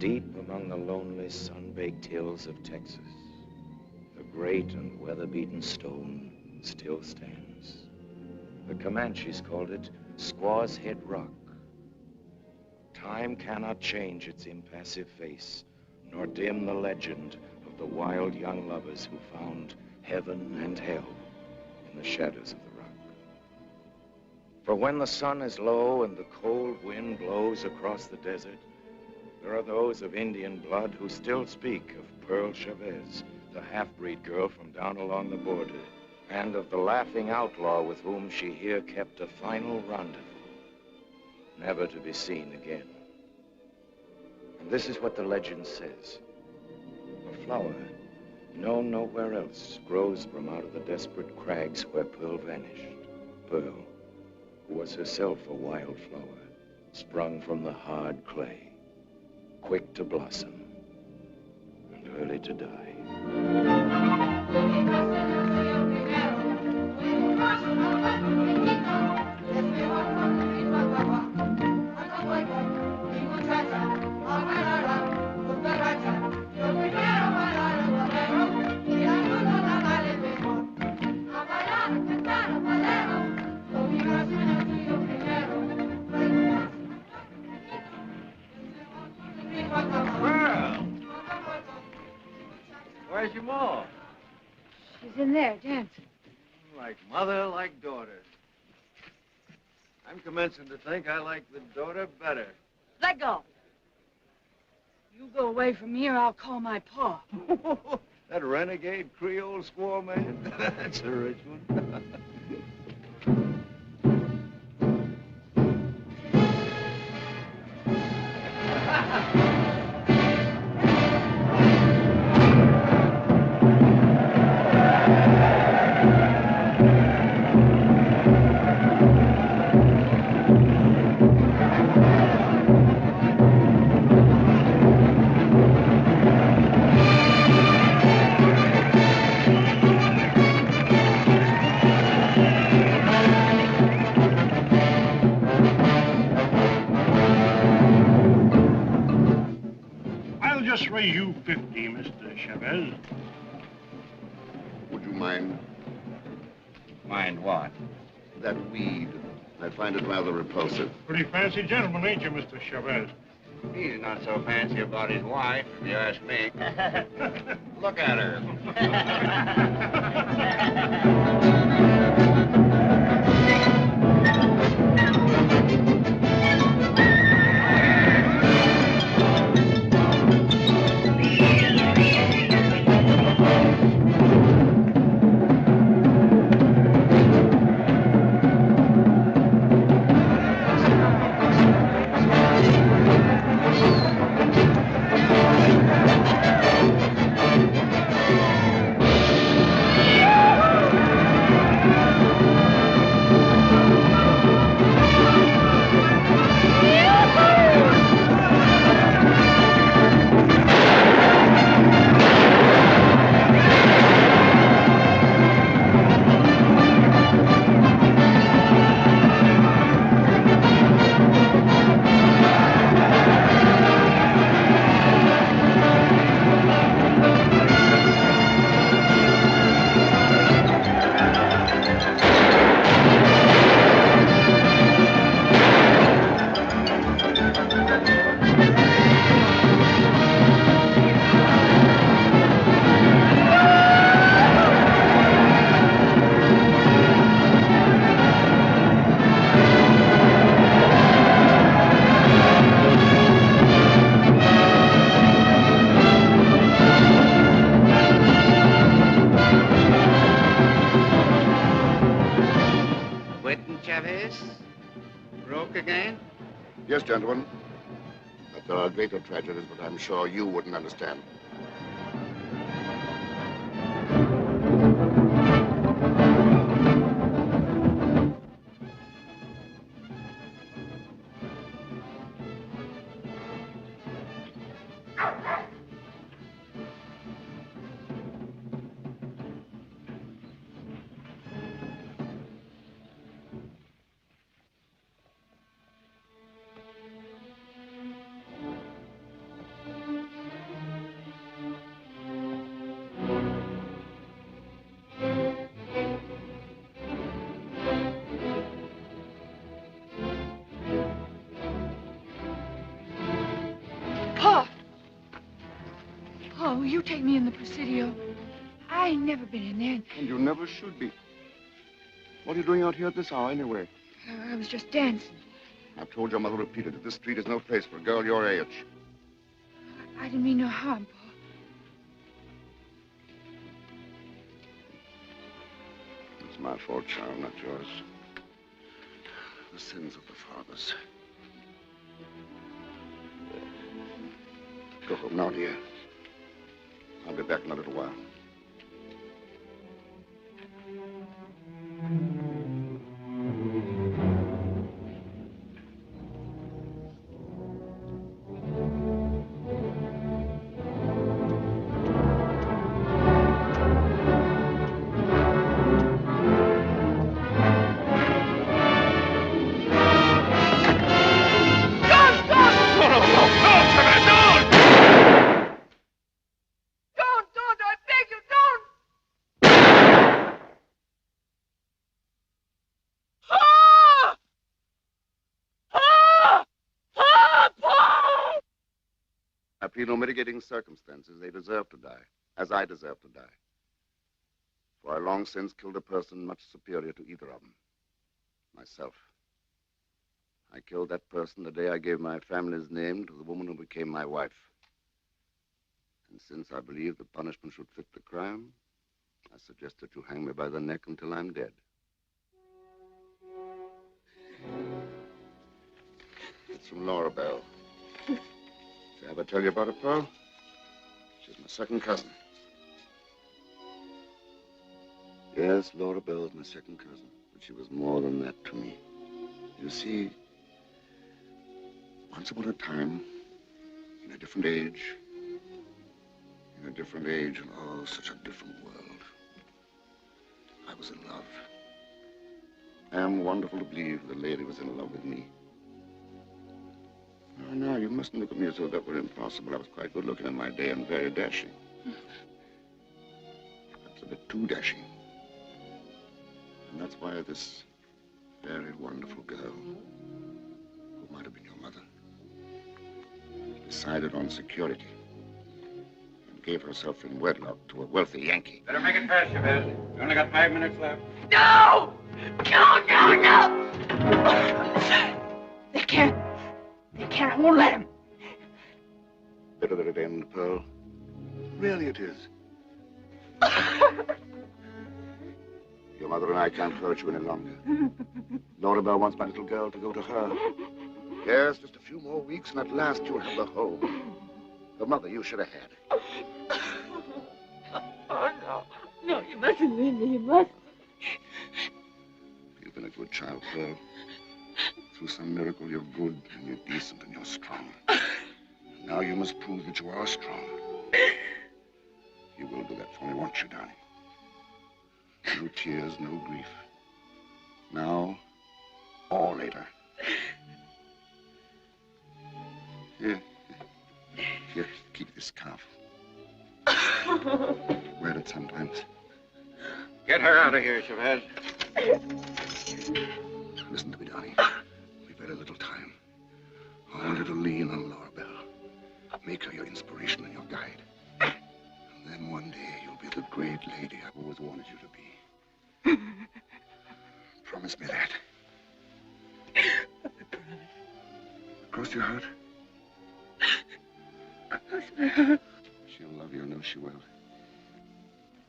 deep among the lonely, sun-baked hills of Texas, the great and weather-beaten stone still stands. The Comanches called it Squaw's Head Rock. Time cannot change its impassive face, nor dim the legend of the wild young lovers who found heaven and hell in the shadows of the rock. For when the sun is low and the cold wind blows across the desert, there are those of Indian blood who still speak of Pearl Chavez, the half-breed girl from down along the border, and of the laughing outlaw with whom she here kept a final rendezvous, never to be seen again. And this is what the legend says. A flower, known nowhere else, grows from out of the desperate crags where Pearl vanished. Pearl, who was herself a wild flower, sprung from the hard clay, quick to blossom and early to die. Where's your ma? She's in there, dancing. Like mother, like daughter. I'm commencing to think I like the daughter better. Let go. You go away from here, I'll call my pa. That renegade Creole squaw man? That's a rich one. Just raise you 50, Mr. Chavez. Would you mind? Mind what? That weed. I find it rather repulsive. Pretty fancy gentleman, ain't you, Mr. Chavez? He's not so fancy about his wife, if you ask me. Look at her. Yes, gentlemen. But there are greater tragedies, but I'm sure you wouldn't understand. take me in the Presidio. I ain't never been in there. And you never should be. What are you doing out here at this hour, anyway? I was just dancing. I've told your mother repeatedly that this street is no place for a girl your age. I didn't mean no harm, Pa. It's my fault, child, not yours. The sins of the fathers. Go home now, dear. I'll be back in a little while. I plead no mitigating circumstances. They deserve to die, as I deserve to die. For I long since killed a person much superior to either of them. Myself. I killed that person the day I gave my family's name to the woman who became my wife. And since I believe the punishment should fit the crime, I suggest that you hang me by the neck until I'm dead. It's from Laura Bell. Did I ever tell you about her, Pearl? She's my second cousin. Yes, Laura Bell's my second cousin, but she was more than that to me. You see, once upon a time, in a different age, and oh, such a different world, I was in love. I am wonderful to believe the lady was in love with me. No, you mustn't look at me as though that were impossible. I was quite good looking in my day and very dashing. Perhaps a bit too dashing. And that's why this very wonderful girl, who might have been your mother, decided on security and gave herself in wedlock to a wealthy Yankee. Better make it fast, Chavez. You only got 5 minutes left. No! No! They can't. They can't. I won't let him. Better that it end, Pearl. Really it is. Your mother and I can't hurt you any longer. Laura Bell wants my little girl to go to her. Yes, just a few more weeks, and at last you'll have the home. The mother you should have had. Oh, no. No, you mustn't leave me. You must. You've been a good child, Pearl. Through some miracle, you're good, and you're decent, and you're strong. Now you must prove that you are strong. You will do that for me, won't you, darling? No tears, no grief. Now or later. Here. Here, keep this scarf. Wear it sometimes. Get her out of here, Chavez. Listen to me, darling. We've very little time. I want you to lean on Laura Bell. Make her your inspiration and your guide. And then one day you'll be the great lady I've always wanted you to be. Promise me that. I promise. Cross your heart. Cross my heart. She'll love you, I know she will.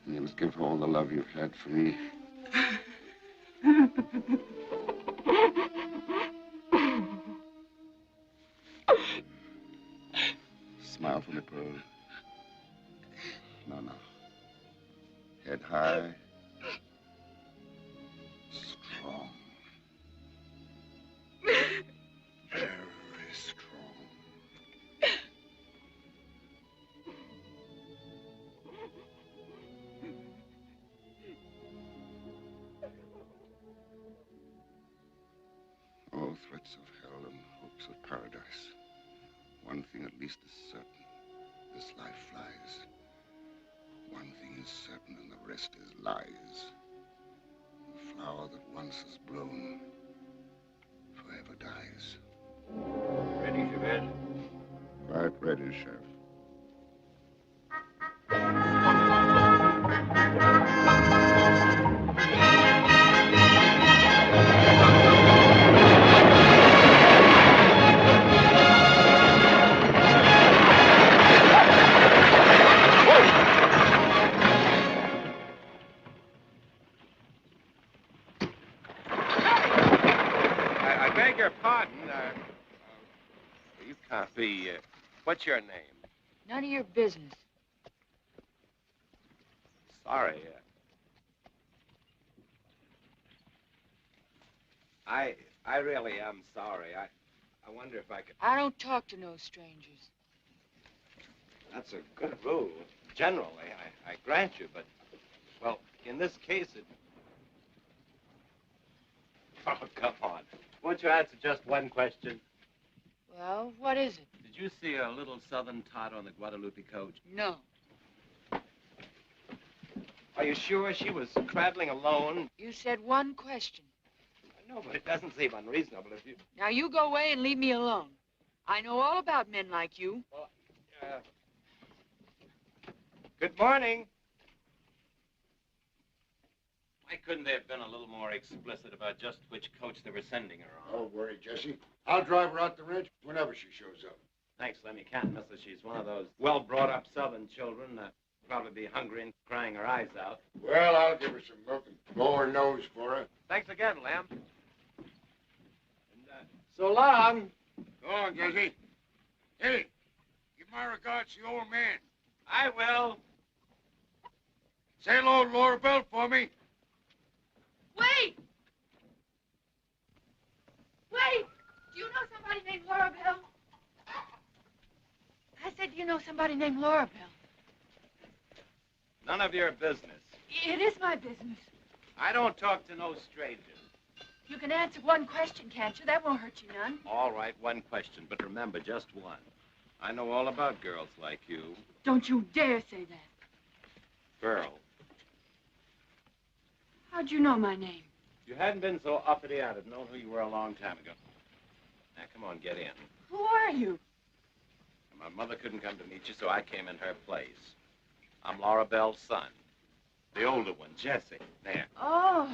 And you must give her all the love you've had for me. Smile for me, Pearl. No. Head high. Strong. Very strong. All threats of hell and hopes of paradise. One thing at least is certain. This life flies. One thing is certain and the rest is lies. The flower that once is blown forever dies. Ready, Chavez? Quite ready, Sheriff. beg your pardon. You can't be. What's your name? None of your business. Sorry. I really am sorry. I wonder if I could. I don't talk to no strangers. That's a good rule. Generally, I grant you, but, well, in this case, it... Oh, come on. Won't you answer just one question? Well, what is it? Did you see a little southern tot on the Guadalupe coach? No. Are you sure she was traveling alone? You said one question. I know, but it doesn't seem unreasonable if you... Now you go away and leave me alone. I know all about men like you. Well, good morning. Why couldn't they have been a little more explicit about just which coach they were sending her on? Don't worry, Jesse. I'll drive her out the ranch whenever she shows up. Thanks, Lem. You can't miss her. She's one of those well-brought-up southern children that probably be hungry and crying her eyes out. Well, I'll give her some milk and blow her nose for her. Thanks again, Lem. And, so long. Go on, Jesse. Hey, give my regards to the old man. I will. Say hello to Laura Bell for me. Wait! Wait! Do you know somebody named Laura Bell? I said, do you know somebody named Laura Bell? None of your business. It is my business. I don't talk to no strangers. You can answer one question, can't you? That won't hurt you none. All right, one question, but remember, just one. I know all about girls like you. Don't you dare say that. Girl. How'd you know my name? If you hadn't been so uppity, I'd have known who you were a long time ago. Now, come on, get in. Who are you? My mother couldn't come to meet you, so I came in her place. I'm Laura Bell's son. The older one, Jesse. There. Oh.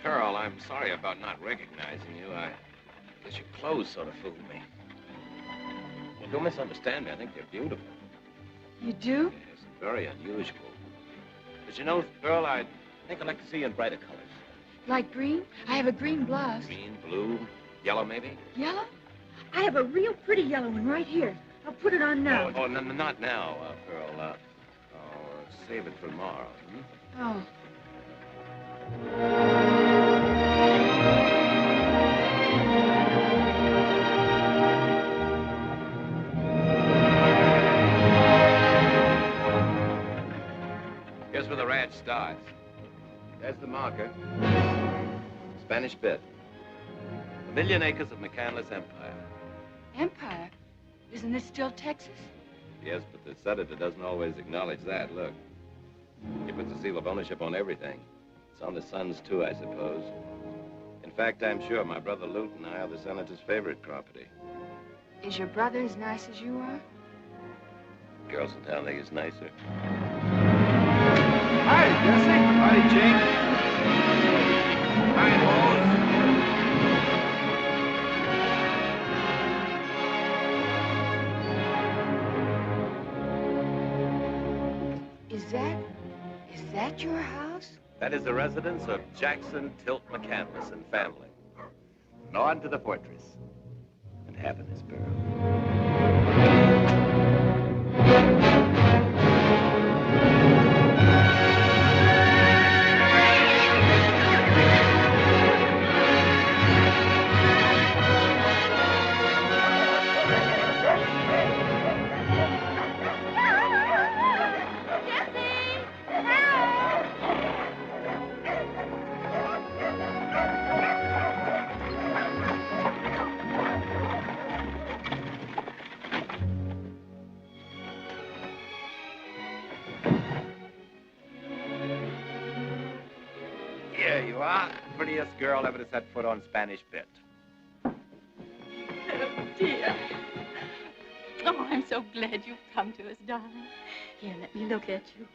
Pearl, I'm sorry about not recognizing you. I guess your clothes sort of fooled me. Well, don't misunderstand me. I think they're beautiful. You do? Yes, very unusual. But you know, Pearl, I think I'd like to see you in brighter colors. Like green? I have a green blouse. Green, blue, yellow, maybe? Yellow? I have a real pretty yellow one right here. I'll put it on now. Oh, no, not now, Pearl. Save it for tomorrow. Hmm? Oh. Here's where the ranch starts. There's the marker. Spanish bit. 1,000,000 acres of McCandless Empire. Empire? Isn't this still Texas? Yes, but the senator doesn't always acknowledge that. Look. He puts a seal of ownership on everything. It's on the sons, too, I suppose. In fact, I'm sure my brother Lute and I are the senator's favorite property. Is your brother as nice as you are? Girls in town think he's nicer. Hi, Jesse. Howdy, Jake. Hi, Is that your house? That is the residence of Jackson Tilt McCandless and family. And on to the fortress. And happiness, Pearl. Here you are. Prettiest girl ever to set foot on Spanish bit. Oh, dear. Oh, I'm so glad you've come to us, darling. Here, let me look at you.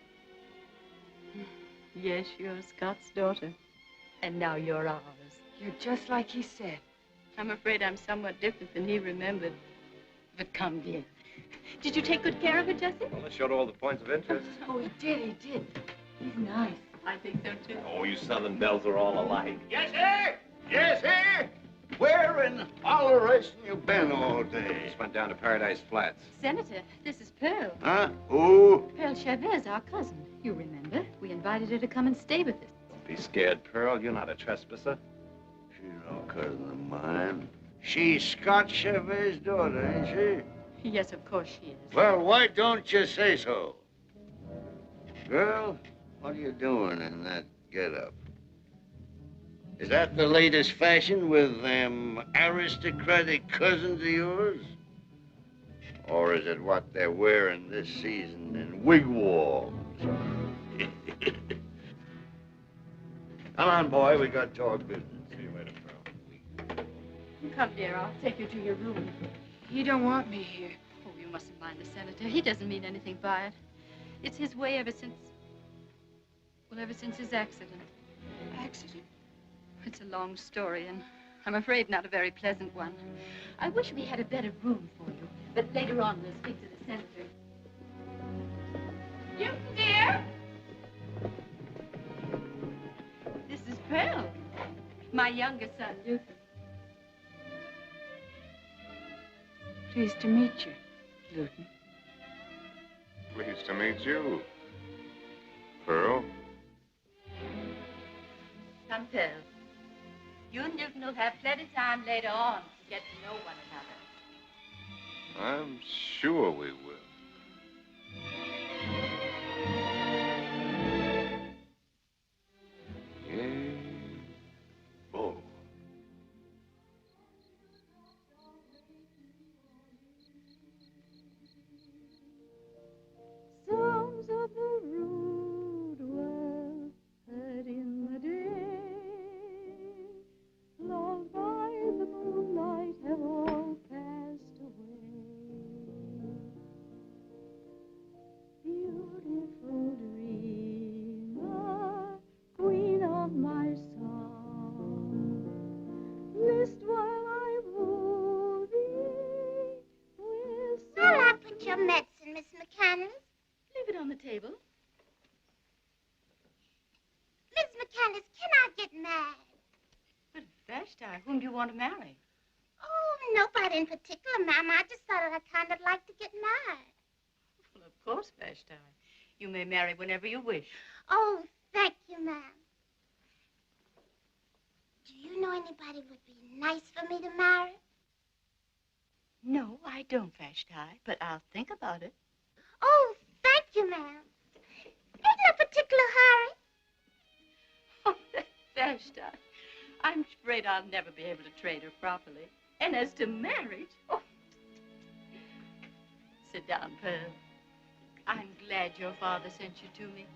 Yes, you're Scott's daughter. And now you're ours. You're just like he said. I'm afraid I'm somewhat different than he remembered. But come, dear. Did you take good care of her, Jessie? Well, it showed all the points of interest. Oh, he did. He's nice. I think so, too. Oh, you Southern belles are all alike. Yes, sir! Yes, sir! Where in holleration you been all day? Just went down to Paradise Flats. Senator, this is Pearl. Huh? Who? Pearl Chavez, our cousin. You remember? We invited her to come and stay with us. Don't be scared, Pearl. You're not a trespasser. She's no cousin of mine. She's Scott Chavez's daughter, ain't she? Yes, of course she is. Well, why don't you say so? Girl, what are you doing in that get-up? Is that the latest fashion with them aristocratic cousins of yours? Or is it what they're wearing this season in wigwams? Come on, boy, we got to talk business. See you later, Pearl. Come, dear, I'll take you to your room. He don't want me here. Oh, you mustn't mind the senator. He doesn't mean anything by it. It's his way ever since his accident. Accident? It's a long story, and I'm afraid not a very pleasant one. I wish we had a better room for you, but later on we'll speak to the senator. You, dear? This is Pearl, my younger son, Luke. Pleased to meet you, Luton. Pleased to meet you, Pearl. Come, Pearl. You and Newton will have plenty of time later on to get to know one another. I'm sure we will. Yay. Oh. Songs of the rude world heard in the day, lulled by the moonlight, have all passed away. Beautiful dreamer, queen of my song, list while I woo thee with Where'll I put your medicine, Miss McCandless? Leave it on the table. Miss McCandless, can I get married? But Vashti, whom do you want to marry? Oh, nobody in particular, ma'am. I just thought I'd kind of like to get married. Well, of course, Vashti. You may marry whenever you wish. Oh, thank you, ma'am. Do you know anybody would be nice for me to marry? No, I don't, Vashti, but I'll think about it. Oh, thank you, ma'am. In no particular hurry. Oh, Vashti, I'm afraid I'll never be able to trade her properly. And as to marriage, oh. Sit down, Pearl. I'm glad your father sent you to me.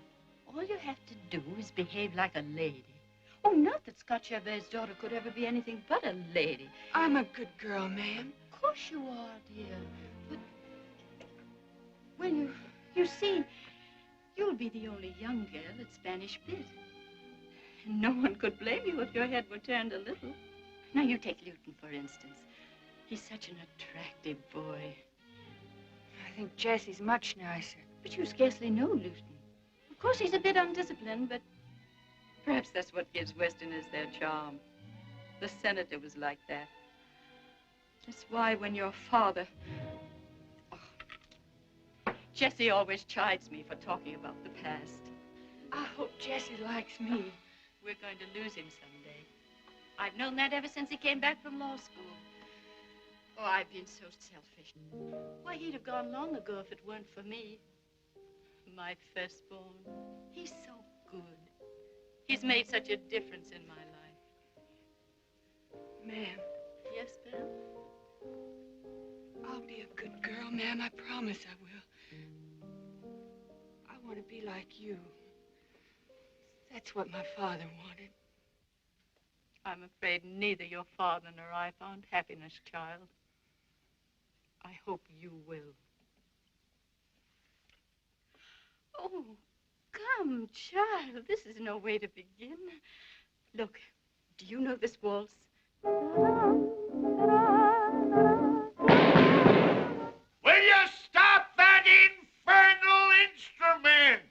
All you have to do is behave like a lady. Oh, not that Scott Chavez's daughter could ever be anything but a lady. I'm a good girl, ma'am. Of course you are, dear. But, well, you see, you'll be the only young girl at Spanish Bit. And no one could blame you if your head were turned a little. Now, you take Luton, for instance. He's such an attractive boy. I think Jessie's much nicer. But you scarcely know Luton. Of course, he's a bit undisciplined, but perhaps that's what gives Westerners their charm. The senator was like that. That's why when your father... Oh. Jessie always chides me for talking about the past. I hope Jessie likes me. We're going to lose him someday. I've known that ever since he came back from law school. Oh, I've been so selfish. Why, he'd have gone long ago if it weren't for me. My firstborn. He's so good. He's made such a difference in my life. Ma'am. Yes, Belle? I'll be a good girl, ma'am. I promise I will. I want to be like you. That's what my father wanted. I'm afraid neither your father nor I found happiness, child. I hope you will. Oh, come, child. This is no way to begin. Look, Do you know this waltz? Will you stop that infernal instrument?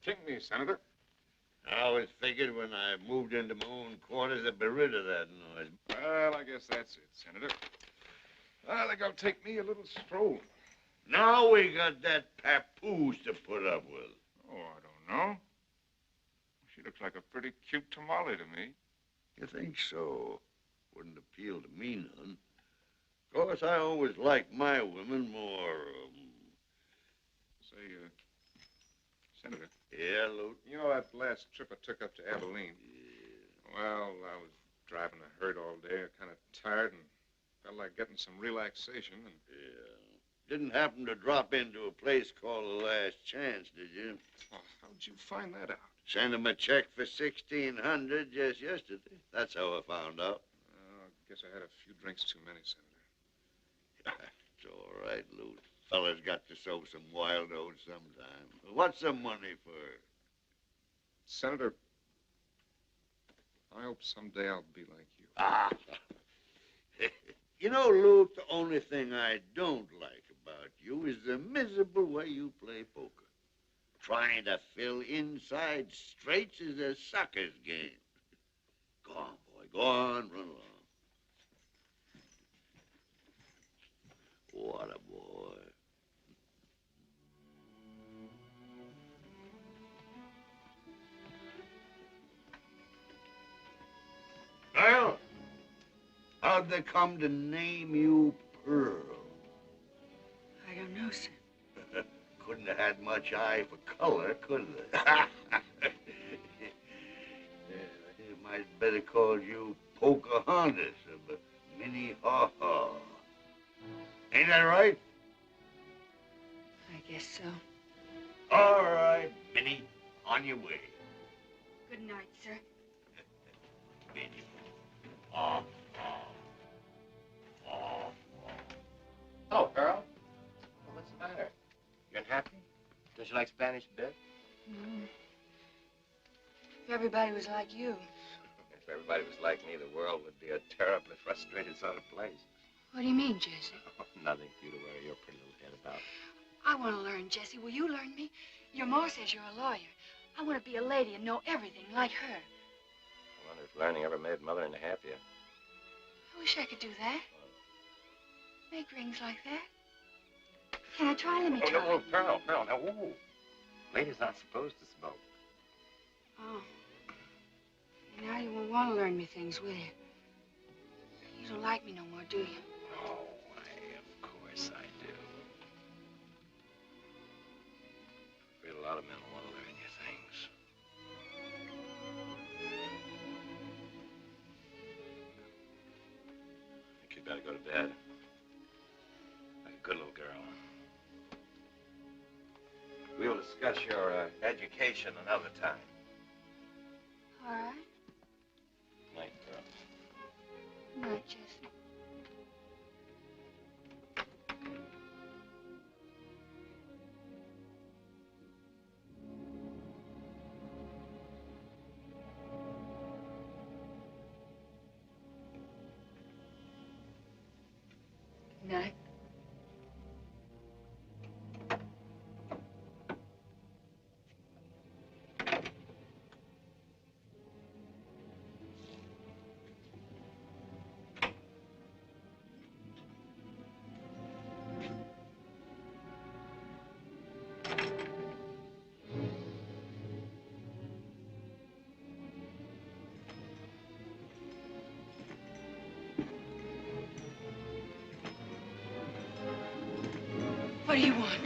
King me, Senator. I always figured when I moved into my own quarters I'd be rid of that noise. Well, I guess that's it, Senator. I think I'll take me a little stroll. Now we got that papoose to put up with. Oh, I don't know. She looks like a pretty cute tamale to me. You think so? Wouldn't appeal to me none. Of course, I always liked my women more, Say, Senator. Yeah, Lute? You know that last trip I took up to Abilene? Yeah. Well, I was driving a herd all day, kind of tired, and felt like getting some relaxation, and... Yeah. Didn't happen to drop into a place called The Last Chance, did you? Well, how'd you find that out? Sent him a check for $1,600 just yesterday. That's how I found out. I guess I had a few drinks too many, Senator. It's all right, Lute. Fella's got to sow some wild oats sometime. What's the money for? Senator, I hope someday I'll be like you. Ah. You know, Luke, the only thing I don't like about you is the miserable way you play poker. Trying to fill inside straights is a sucker's game. Go on, boy. Go on, run along. What a boy. Well, how'd they come to name you Pearl? I don't know, sir. Couldn't have had much eye for color, could they? You might better call you Pocahontas or Minnie Haw Haw. Ain't that right? I guess so. All right, Minnie, on your way. Good night, sir. Minnie. Haw Hello, Pearl. What's the matter? You unhappy? Don't you like Spanish bit? No. If everybody was like you. If everybody was like me, the world would be a terribly frustrated sort of place. What do you mean, Jesse? Nothing for you to worry your pretty little head about. I want to learn, Jesse. Will you learn me? Your ma says you're a lawyer. I want to be a lady and know everything like her. I wonder if learning ever made mother into happier. I wish I could do that. Make rings like that. Can I try? Let me try. No, Pearl, now, whoa. Ladies aren't supposed to smoke. Oh. Now you won't want to learn me things, will you? You don't like me no more, do you? Oh, of course I do. I'm afraid a lot of men will want to learn you things. I think you'd better go to bed. Like a good little girl. We'll discuss your education another time. All right. Night, Pearl. Good night, Jesse. Good night. What do you want?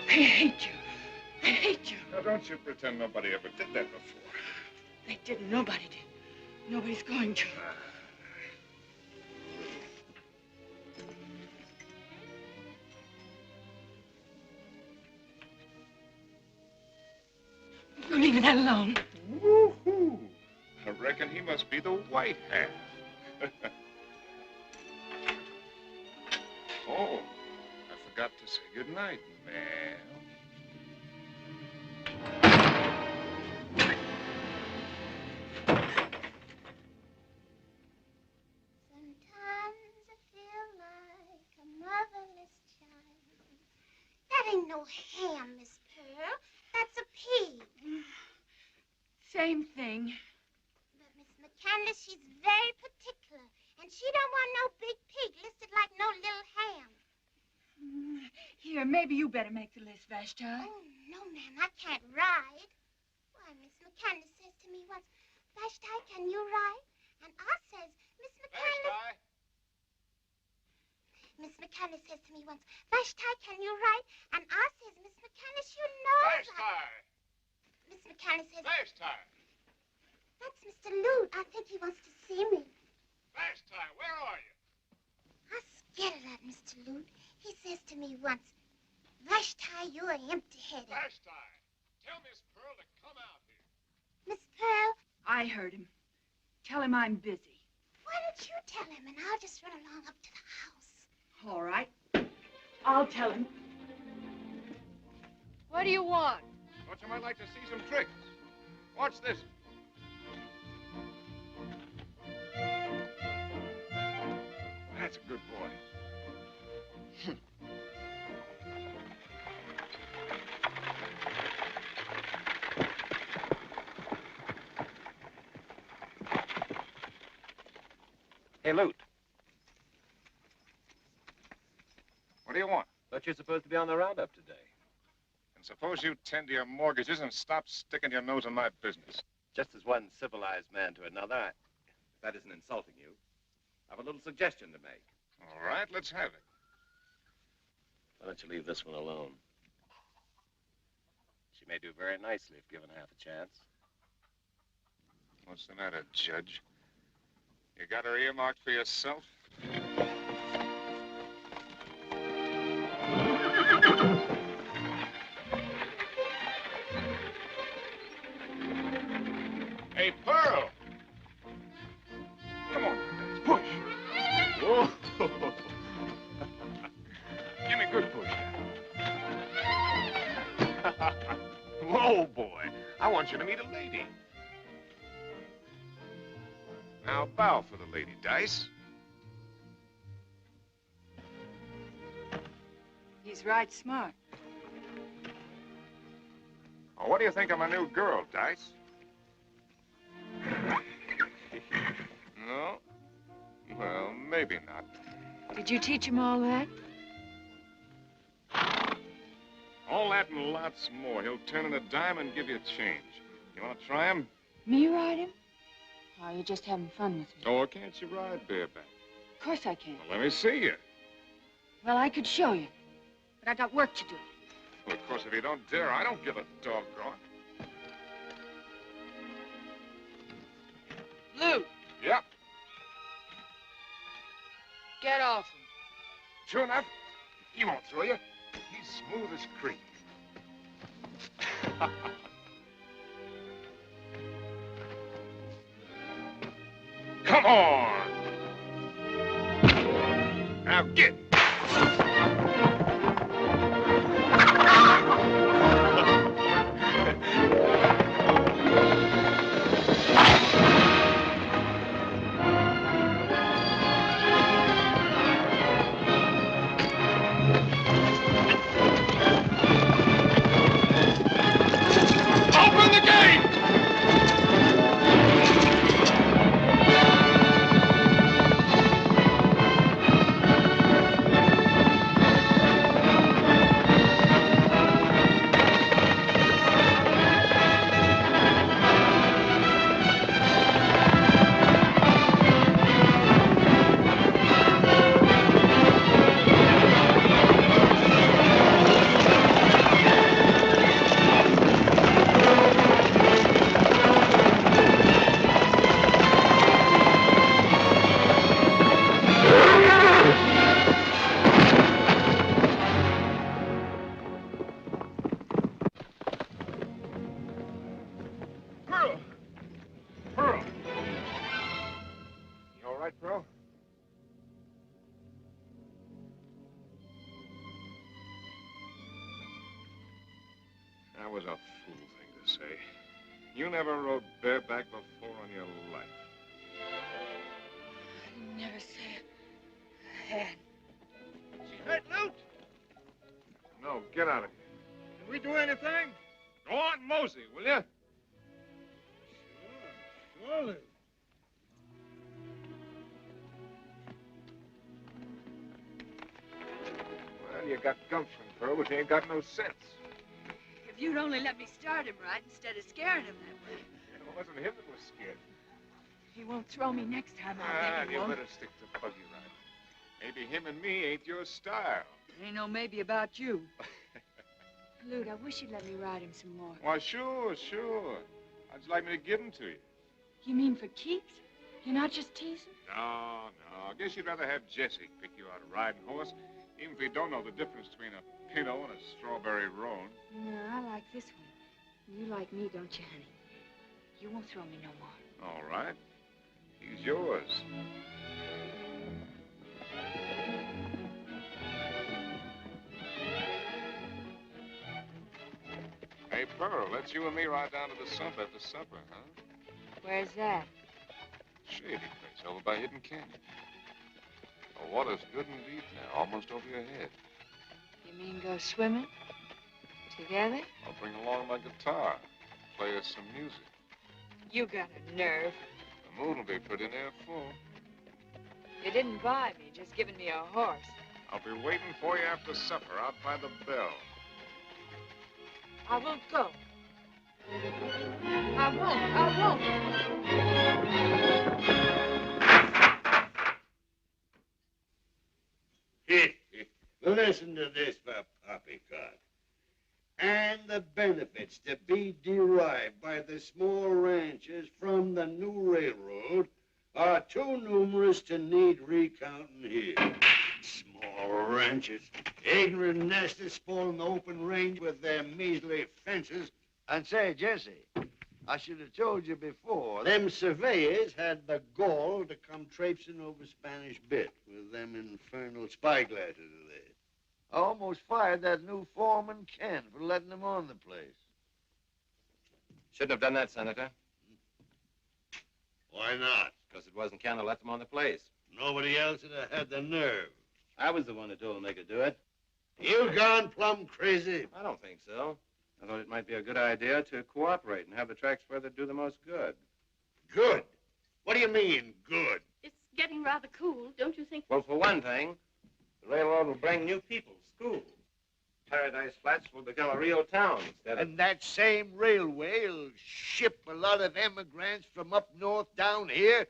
I hate you. I hate you. Now, don't you pretend nobody ever did that before. They didn't. Nobody did. Nobody's going to. You leave that alone. Woo-hoo. reckon he must be the white half. Oh, I forgot to say goodnight, ma'am. Sometimes I feel like a motherless child. That ain't no ham, Miss Pearl. That's a pig. Same thing. But Miss McCandless, she's very particular. And she don't want no big pig listed like no little ham. Here, maybe you better make the list, Vashti. Oh, no, ma'am, I can't ride. Why, Miss McCandless says to me once, Vashti, can you ride? And I says, Miss McCandless... Miss McCandless says to me once, Vashti, can you ride? And I says, Miss McCandless, you know... Vashti! Miss McCandless says... Vashti! That's Mr. Lute. I think he wants to see me. Vashti, where are you? I was scared of that Mr. Lute. He says to me once, Vashti, you're empty-headed. Vashti, tell Miss Pearl to come out here. Miss Pearl, I heard him. Tell him I'm busy. why don't you tell him and I'll just run along up to the house. All right. I'll tell him. What do you want? Thought you might like to see some tricks. Watch this. That's a good boy. Hey, Lute. What do you want? Thought you're supposed to be on the roundup today. And suppose you tend to your mortgages and stop sticking your nose in my business. Just as one civilized man to another, if that isn't insulting you, I have a little suggestion to make. All right, let's have it. Why don't you leave this one alone? She may do very nicely if given half a chance. What's the matter, Judge? You got her earmarked for yourself? Hey, Pearl! Come on, push. Whoa. Give me a good push. Whoa, boy. I want you to meet a lady. Now bow for the lady, Dice. He's right smart. Oh, what do you think of my new girl, Dice? No? Well, maybe not. Did you teach him all that? All that and lots more. He'll turn in a dime and give you a change. You want to try him? Me ride him? Oh, you're just having fun with me. Oh, can't you ride bareback? Of course I can. Well, let me see you. Well, I could show you. But I got work to do. Well, of course, if you don't dare, I don't give a doggone. Lou, Yep. get off him. Sure enough, he won't throw you. He's smooth as cream. Come on! Now get! Open the gate! was a fool thing to say. You never rode bareback before in your life. I never said I had. She hurt, Luke? No, get out of here. Did we do anything? Go on, mosey, will you? Sure, surely. Well, you got gumption, Pearl, but you ain't got no sense. If you'd only let me start him right instead of scaring him that way. It wasn't him that was scared. He won't throw me next time, I'll bet he You won't. better stick to buggy riding. Maybe him and me ain't your style. Ain't no maybe about you. Lute, I wish you'd let me ride him some more. Why, sure. How'd you like me to give him to you? You mean for keeps? You're not just teasing? No. I guess you'd rather have Jesse pick you out a riding horse, even if you don't know the difference between a pinto and a strawberry roan. No, I like this one. You like me, don't you, honey? You won't throw me no more. All right. He's yours. Hey, Pearl, let's you and me ride down to the sump after supper, huh? Where's that? Shady place over by Hidden Canyon. The water's good and deep now, almost over your head. You mean go swimming? Together? I'll bring along my guitar, play us some music. You got a nerve. The moon will be pretty near full. You didn't buy me, just giving me a horse. I'll be waiting for you after supper out by the bell. I won't go. I won't. Listen to this for poppycock. And the benefits to be derived by the small ranchers from the new railroad are too numerous to need recounting here. Small ranchers, ignorant nesters spoiling the open range with their measly fences. And say, Jesse, I should have told you before, them surveyors had the gall to come traipsing over Spanish Bit with them infernal spyglasses of theirs. I almost fired that new foreman, Ken, for letting them on the place. Shouldn't have done that, Senator. Why not? Because it wasn't Ken who let them on the place. Nobody else would have had the nerve. I was the one who told them they could do it. You gone plumb crazy? I don't think so. I thought it might be a good idea to cooperate and have the tracks where they'd do the most good. Good? What do you mean, good? It's getting rather cool, don't you think? Well, for one thing, the railroad will bring new people, schools. Paradise Flats will become a real town instead of... And that same railway will ship a lot of immigrants from up north down here,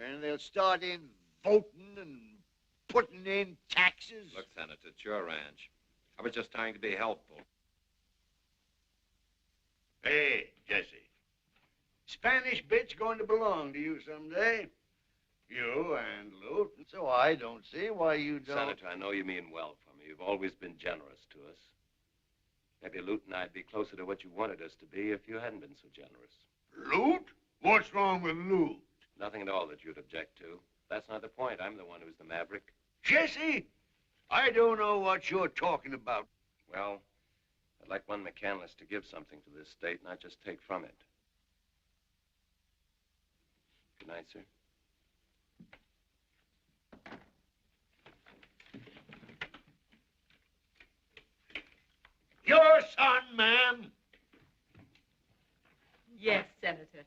and they'll start in voting and putting in taxes. Look, Senator, it's your ranch. I was just trying to be helpful. Hey, Jesse. Spanish Bit's going to belong to you someday. You and Lute. So I don't see why you don't... Senator, I know you mean well for me. You've always been generous to us. Maybe Lute and I'd be closer to what you wanted us to be if you hadn't been so generous. Lute? What's wrong with Lute? Nothing at all that you'd object to. That's not the point. I'm the one who's the maverick. Jesse, I don't know what you're talking about. Well, I'd like one McCandless to give something to this state, not just take from it. Good night, sir. Your son, ma'am. Yes, Senator.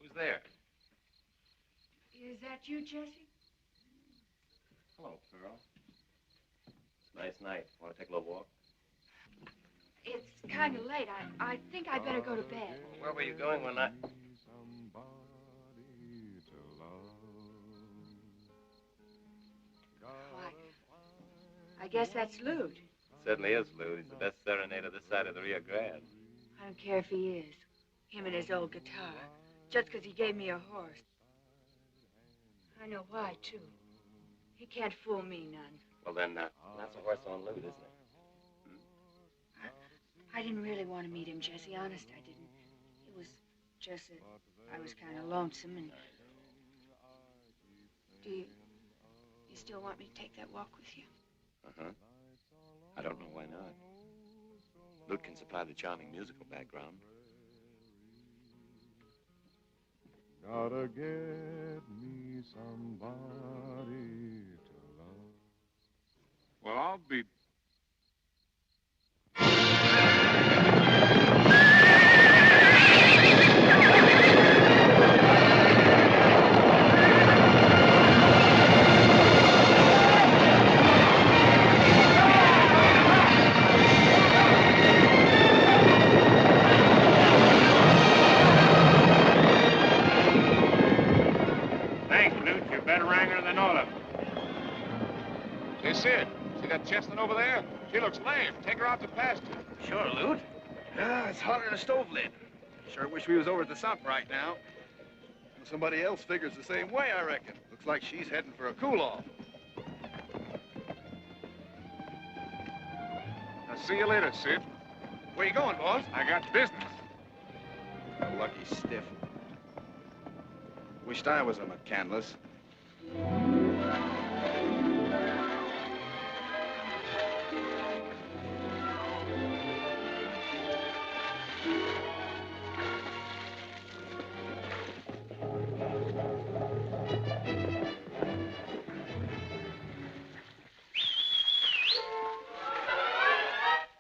Who's there? Is that you, Jesse? Hello, Pearl. It's a nice night. Want to take a little walk? It's kind of late. I think I'd better go to bed. Where were you going when I... I guess that's Lute. Certainly is, Lou. He's the best serenader this side of the Rio Grande. I don't care if he is. Him and his old guitar. Just because he gave me a horse. I know why, too. He can't fool me none. Well, then, that's a horse on Lute, isn't it? I didn't really want to meet him, Jesse. Honest, I didn't. It was just that I was kind of lonesome and... Do you still want me to take that walk with you? Uh-huh. I don't know why not. Lute can supply the charming musical background. Gotta get me somebody to love. Well, I'll be... Thanks, Lute. You're a better wrangler than all of them. Hey, Sid, see that chestnut over there? She looks lame. Take her out to pasture. Sure, Lute. Yeah, it's hotter than a stove lid. Sure wish we was over at the sump right now. Somebody else figures the same way, I reckon. Looks like she's heading for a cool-off. I'll see you later, Sid. Where you going, boss? I got business. A lucky stiff. Wished I was a McCandless.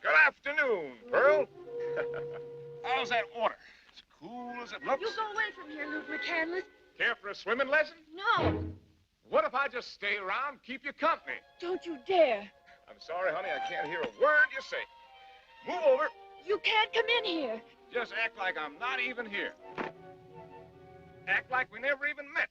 Good afternoon, Pearl. How's that water? As cool as it looks? You go away from here, Luke McCandless. Care for a swimming lesson? No, What if I just stay around, keep you company? don't you dare. I'm sorry, honey, I can't hear a word you say. Move over. You can't come in here. Just act like I'm not even here. Act like we never even met.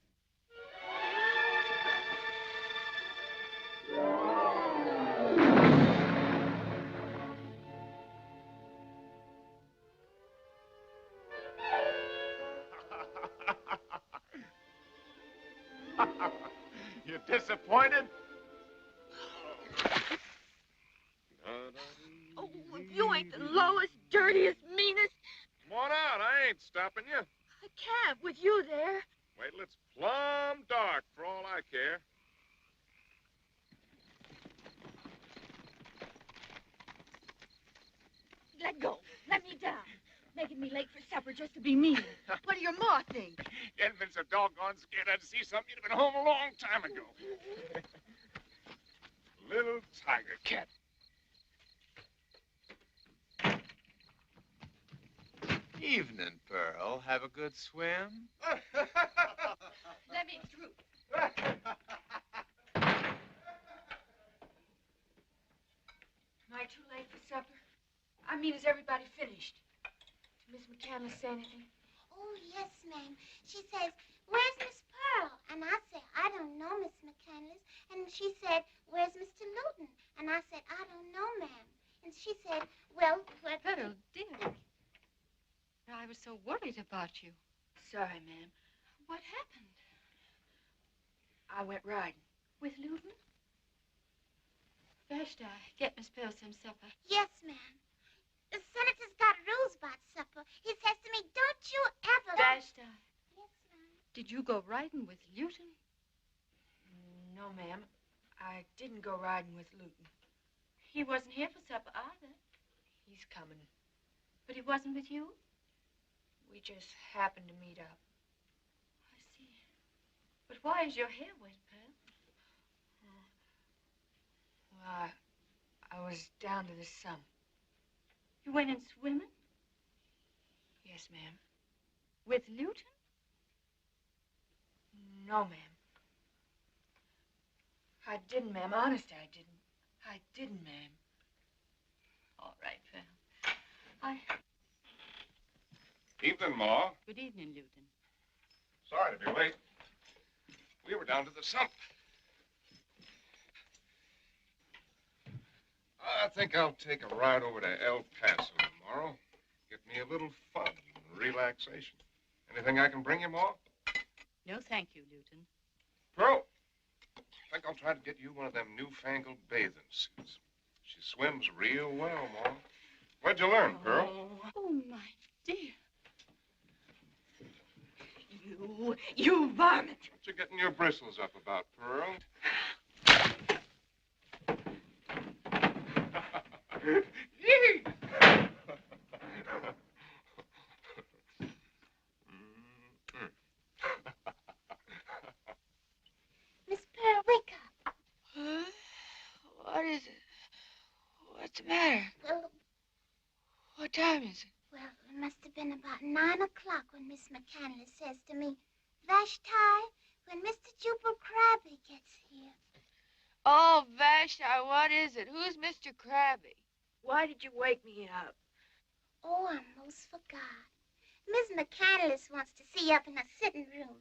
You're disappointed? Oh, you ain't the lowest, dirtiest, meanest. Come on out. I ain't stopping you. I can't with you there. Wait till it's plumb dark for all I care. Let go. Let me down. Making me late for supper just to be mean. What do your ma think? You'd been so doggone scared I'd see something. You'd have been home a long time ago. Little tiger cat. Evening, Pearl. Have a good swim? Let me through. Am I too late for supper? I mean, is everybody finished? Did Miss McCandless say anything? Oh, yes, ma'am. She says, where's Miss Pearl? And I say, I don't know, Miss McCandless. And she said, where's Mr. Luton? And I said, I don't know, ma'am. And she said, well, what... Pearl, dear. I was so worried about you. Sorry, ma'am. What happened? I went riding. With Luton? Vashti, get Miss Pearl some supper. Yes, ma'am. The senator's got rules about supper. He says to me, don't you ever... Vashti, Yes, ma'am. did you go riding with Luton? No, ma'am. I didn't go riding with Luton. He wasn't here for supper either. He's coming. But he wasn't with you? We just happened to meet up. I see. But why is your hair wet, Pearl? Well, I was down to the sump. You went in swimming? Yes, ma'am. With Luton? No, ma'am. I didn't, ma'am. Honest, I didn't. I didn't, ma'am. All right, Pearl. Evening, Ma. Good evening, Luton. Sorry to be late. We were down to the sump. I think I'll take a ride over to El Paso tomorrow. Get me a little fun and relaxation. Anything I can bring you, Ma? No, thank you, Luton. Pearl, I think I'll try to get you one of them newfangled bathing suits. She swims real well, Ma. Where'd you learn, Pearl? Oh, my dear. You varmint. What you getting your bristles up about, Pearl? Miss Pearl, wake up. Huh? What is it? What's the matter? Well, What time is it? well, it must have been about 9 o'clock when Miss McCandless says to me, Vashti, when Mr. Jubal Crabby gets here. Oh, Vashti, what is it? Who's Mr. Krabby? Why did you wake me up? Oh, I almost forgot. Miss McCandless wants to see you up in her sitting room.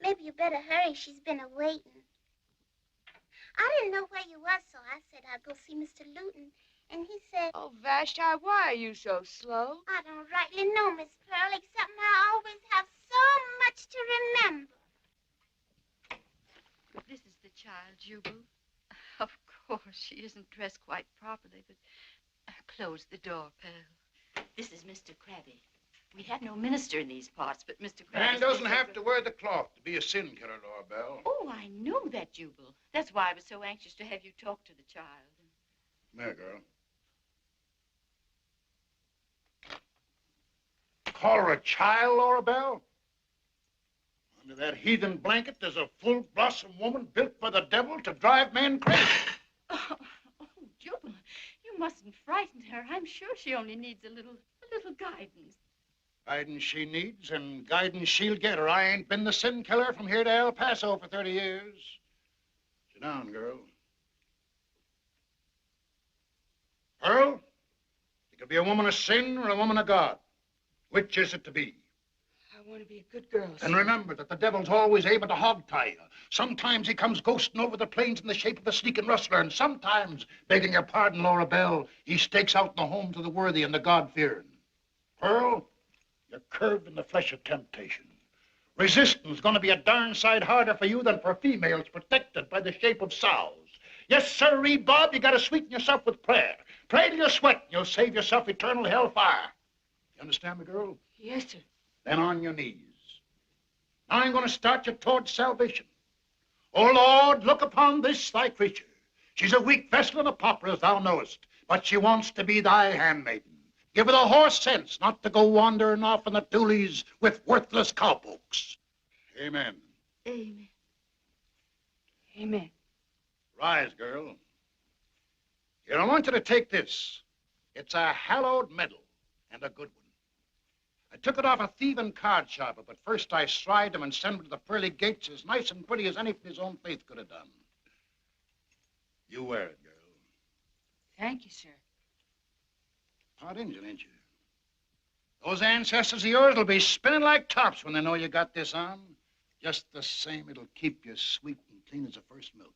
Maybe you better hurry. She's been a-waiting. I didn't know where you was, so I said I'd go see Mr. Luton. And he said... Oh, Vashti, why are you so slow? I don't rightly know, Miss Pearl, except I always have so much to remember. But this is the child, Jubal. Of course, she isn't dressed quite properly, but close the door, Pearl. This is Mr. Krabby. We have no minister in these parts, but Mr. Krabby... Man doesn't have to wear the cloth to be a sin killer, Laura Bell. Oh, I know that, Jubal. That's why I was so anxious to have you talk to the child. Come here, girl. Call her a child, Laura Bell? Under that heathen blanket, there's a full-blossom woman built by the devil to drive men crazy. Oh, Jubal, you mustn't frighten her. I'm sure she only needs a little guidance. Guidance she needs and guidance she'll get, or I ain't been the sin killer from here to El Paso for 30 years. Sit down, girl. Pearl, you could be a woman of sin or a woman of God. Which is it to be? I want to be a good girl. And remember that the devil's always able to hog-tie you. Sometimes he comes ghosting over the plains in the shape of a sneaking rustler, and sometimes, begging your pardon, Laura Bell, he stakes out in the homes of the worthy and the God-fearing. Pearl, you're curved in the flesh of temptation. Resistance is going to be a darn sight harder for you than for females protected by the shape of sows. Yes, sirree, Bob, you got to sweeten yourself with prayer. Pray till you sweat, and you'll save yourself eternal hellfire. You understand me, girl? Yes, sir. Then on your knees. Now I'm going to start you towards salvation. O Lord, look upon this thy creature. She's a weak vessel and a pauper, as thou knowest, but she wants to be thy handmaiden. Give her the horse sense not to go wandering off in the toolies with worthless cowpokes. Amen. Amen. Amen. Rise, girl. Here, I want you to take this. It's a hallowed medal, and a good one. I took it off a thieving card sharper, but first I stride him and send him to the pearly gates as nice and pretty as any from his own faith could have done. You wear it, girl. Thank you, sir. Hot Injun, ain't you? Those ancestors of yours will be spinning like tops when they know you got this on. Just the same, it'll keep you sweet and clean as the first milking.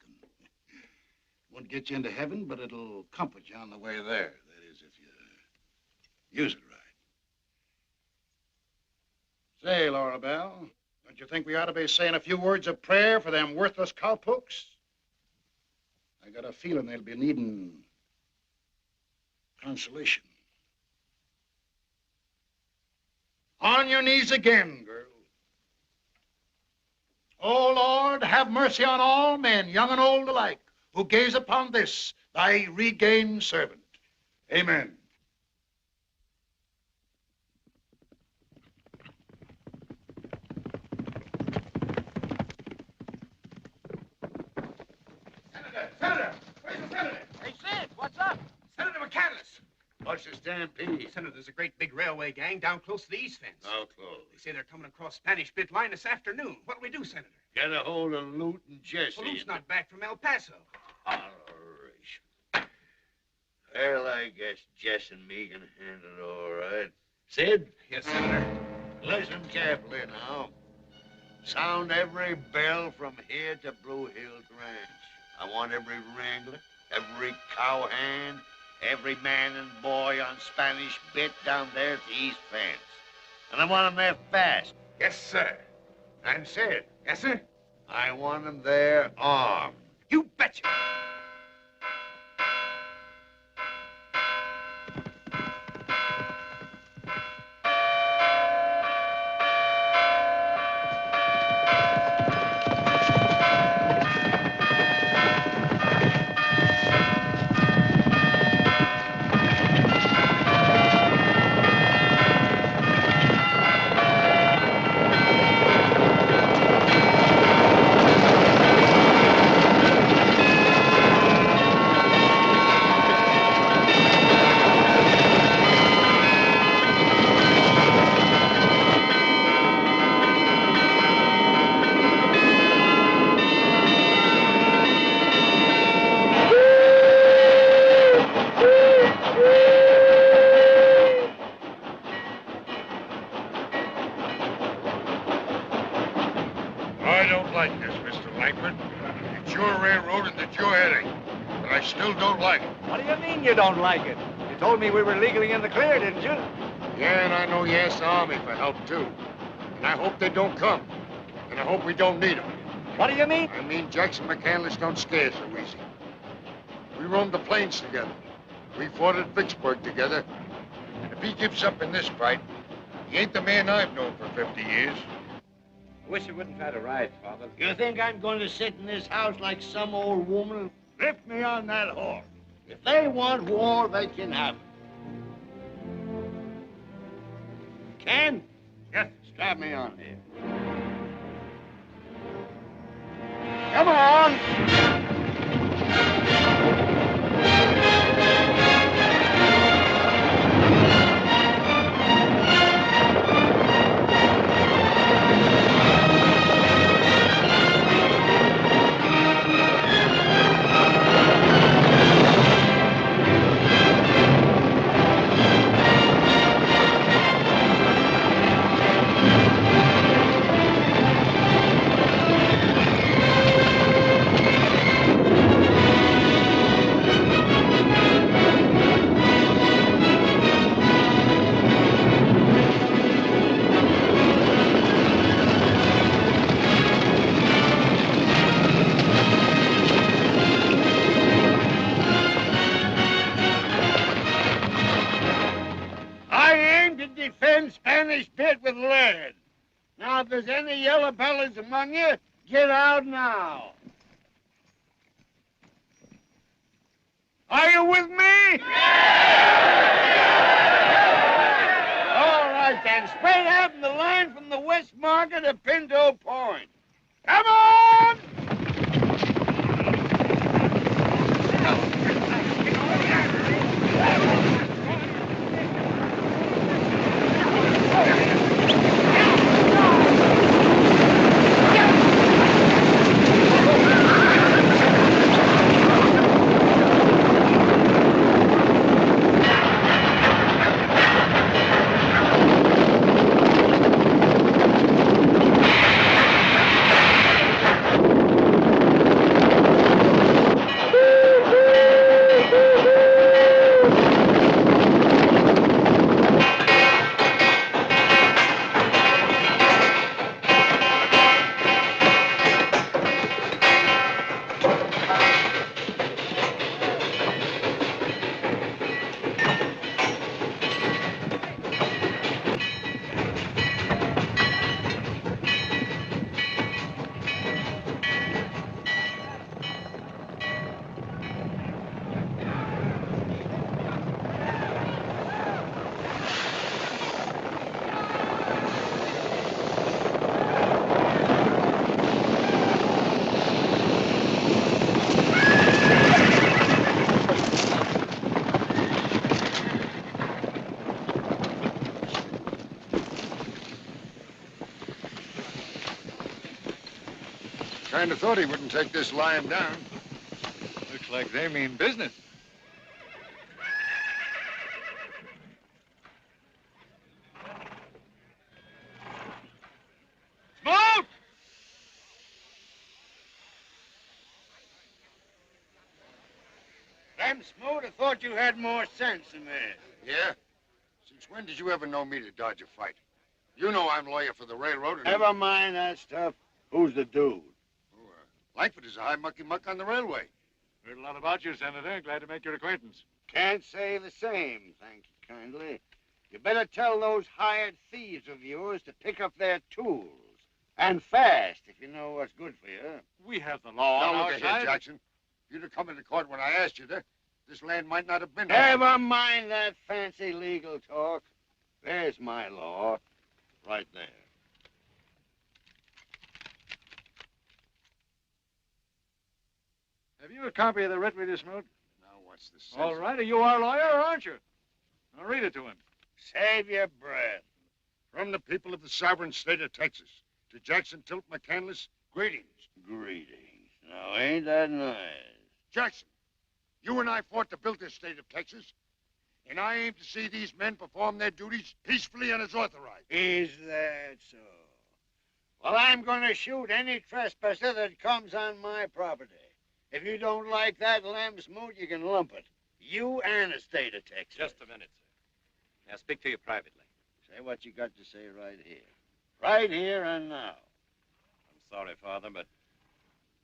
Won't get you into heaven, but it'll comfort you on the way there. That is, if you use it right. Say, Laura Bell, don't you think we ought to be saying a few words of prayer for them worthless cowpokes? I got a feeling they'll be needing consolation. On your knees again, girl. O Lord, have mercy on all men, young and old alike, who gaze upon this, thy regained servant. Amen. Senator! Where's the senator? Hey, Sid, what's up? Senator McCandless. What's the stampede? Senator, there's a great big railway gang down close to the east fence. How close? They say they're coming across Spanish Bit Line this afternoon. What'll we do, Senator? Get a hold of Lute and Jesse. Well, Lute's not back from El Paso. Holleration. Well, I guess Jess and me can handle it all right. Sid? Yes, Senator. Listen carefully now. Sound every bell from here to Blue Hills Ranch. I want every wrangler, every cowhand, every man and boy on Spanish Bit down there at the east fence. And I want them there fast. Yes, sir. And Sid. Yes, sir? I want them there armed. You betcha. What do you mean you don't like it? You told me we were legally in the clear, didn't you? Yeah, and I know you asked the Army for help, too. And I hope they don't come. And I hope we don't need them. What do you mean? I mean Jackson McCandless don't scare so easy. We roamed the plains together. We fought at Vicksburg together. And if he gives up in this fight, he ain't the man I've known for 50 years. I wish you wouldn't try to ride, Father. You think I'm going to sit in this house like some old woman? Lift me on that horse. If they want war, they can have it. Ken? Yes? Strap me on here. Come on! Spanish bit with lead. Now, if there's any yellow bellies among you, get out now. Are you with me? All right, then. Straight out in the line from the West Market to Pinto Point. Come on! Kind of thought he wouldn't take this lying down. Looks like they mean business. Smoke! Them Smoot, I thought you had more sense than this. Yeah? Since when did you ever know me to dodge a fight? You know I'm lawyer for the railroad and... Never mind that stuff. Who's the dude? Langford is a high mucky-muck on the railway. Heard a lot about you, Senator. Glad to make your acquaintance. Can't say the same, thank you kindly. You better tell those hired thieves of yours to pick up their tools. And fast, if you know what's good for you. We have the law on Now, our look side. ahead, Jackson. If you'd have come into court when I asked you to, this land might not have been... Never mind that fancy legal talk. There's my law, right there. Have you a copy of the writ reader, Smoot? Now, what's the sense? All right. Are you our lawyer, or aren't you? I'll read it to him. Save your breath. From the people of the sovereign state of Texas, to Jackson Tilt McCandless, greetings. Greetings. Now, ain't that nice? Jackson, you and I fought to build this state of Texas, and I aim to see these men perform their duties peacefully and as authorized. Is that so? Well, I'm going to shoot any trespasser that comes on my property. If you don't like that lamb Smoot, you can lump it. You and a state detective. Just a minute, sir. Now speak to you privately. Say what you got to say right here. Right here and now. I'm sorry, Father, but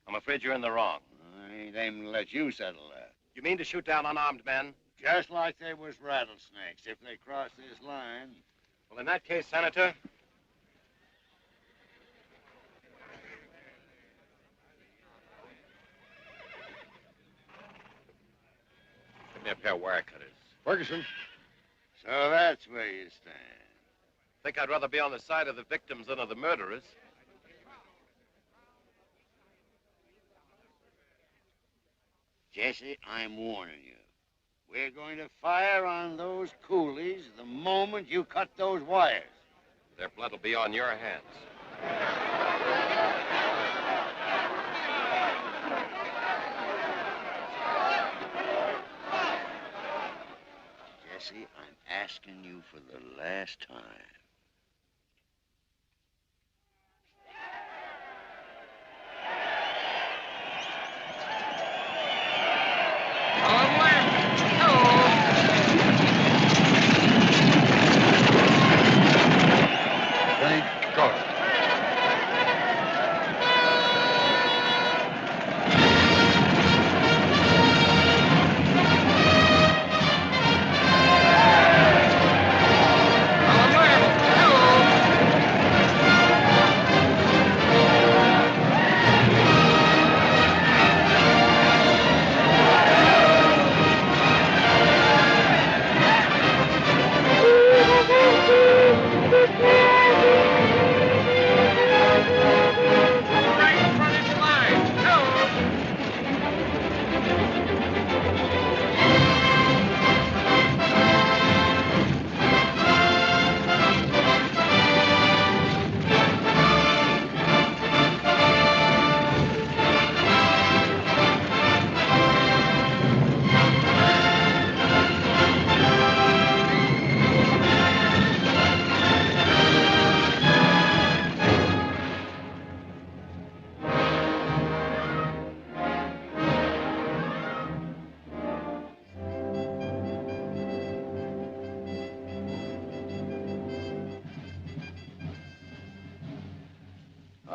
I'm afraid you're in the wrong. I ain't aiming to let you settle that. You mean to shoot down unarmed men? Just like they was rattlesnakes. If they cross this line... Well, in that case, Senator... Give me a pair of wire cutters. Ferguson. So that's where you stand. Think I'd rather be on the side of the victims than of the murderers. Jesse, I'm warning you. We're going to fire on those coolies the moment you cut those wires. Their blood will be on your hands. Jesse, I'm asking you for the last time. Thank God.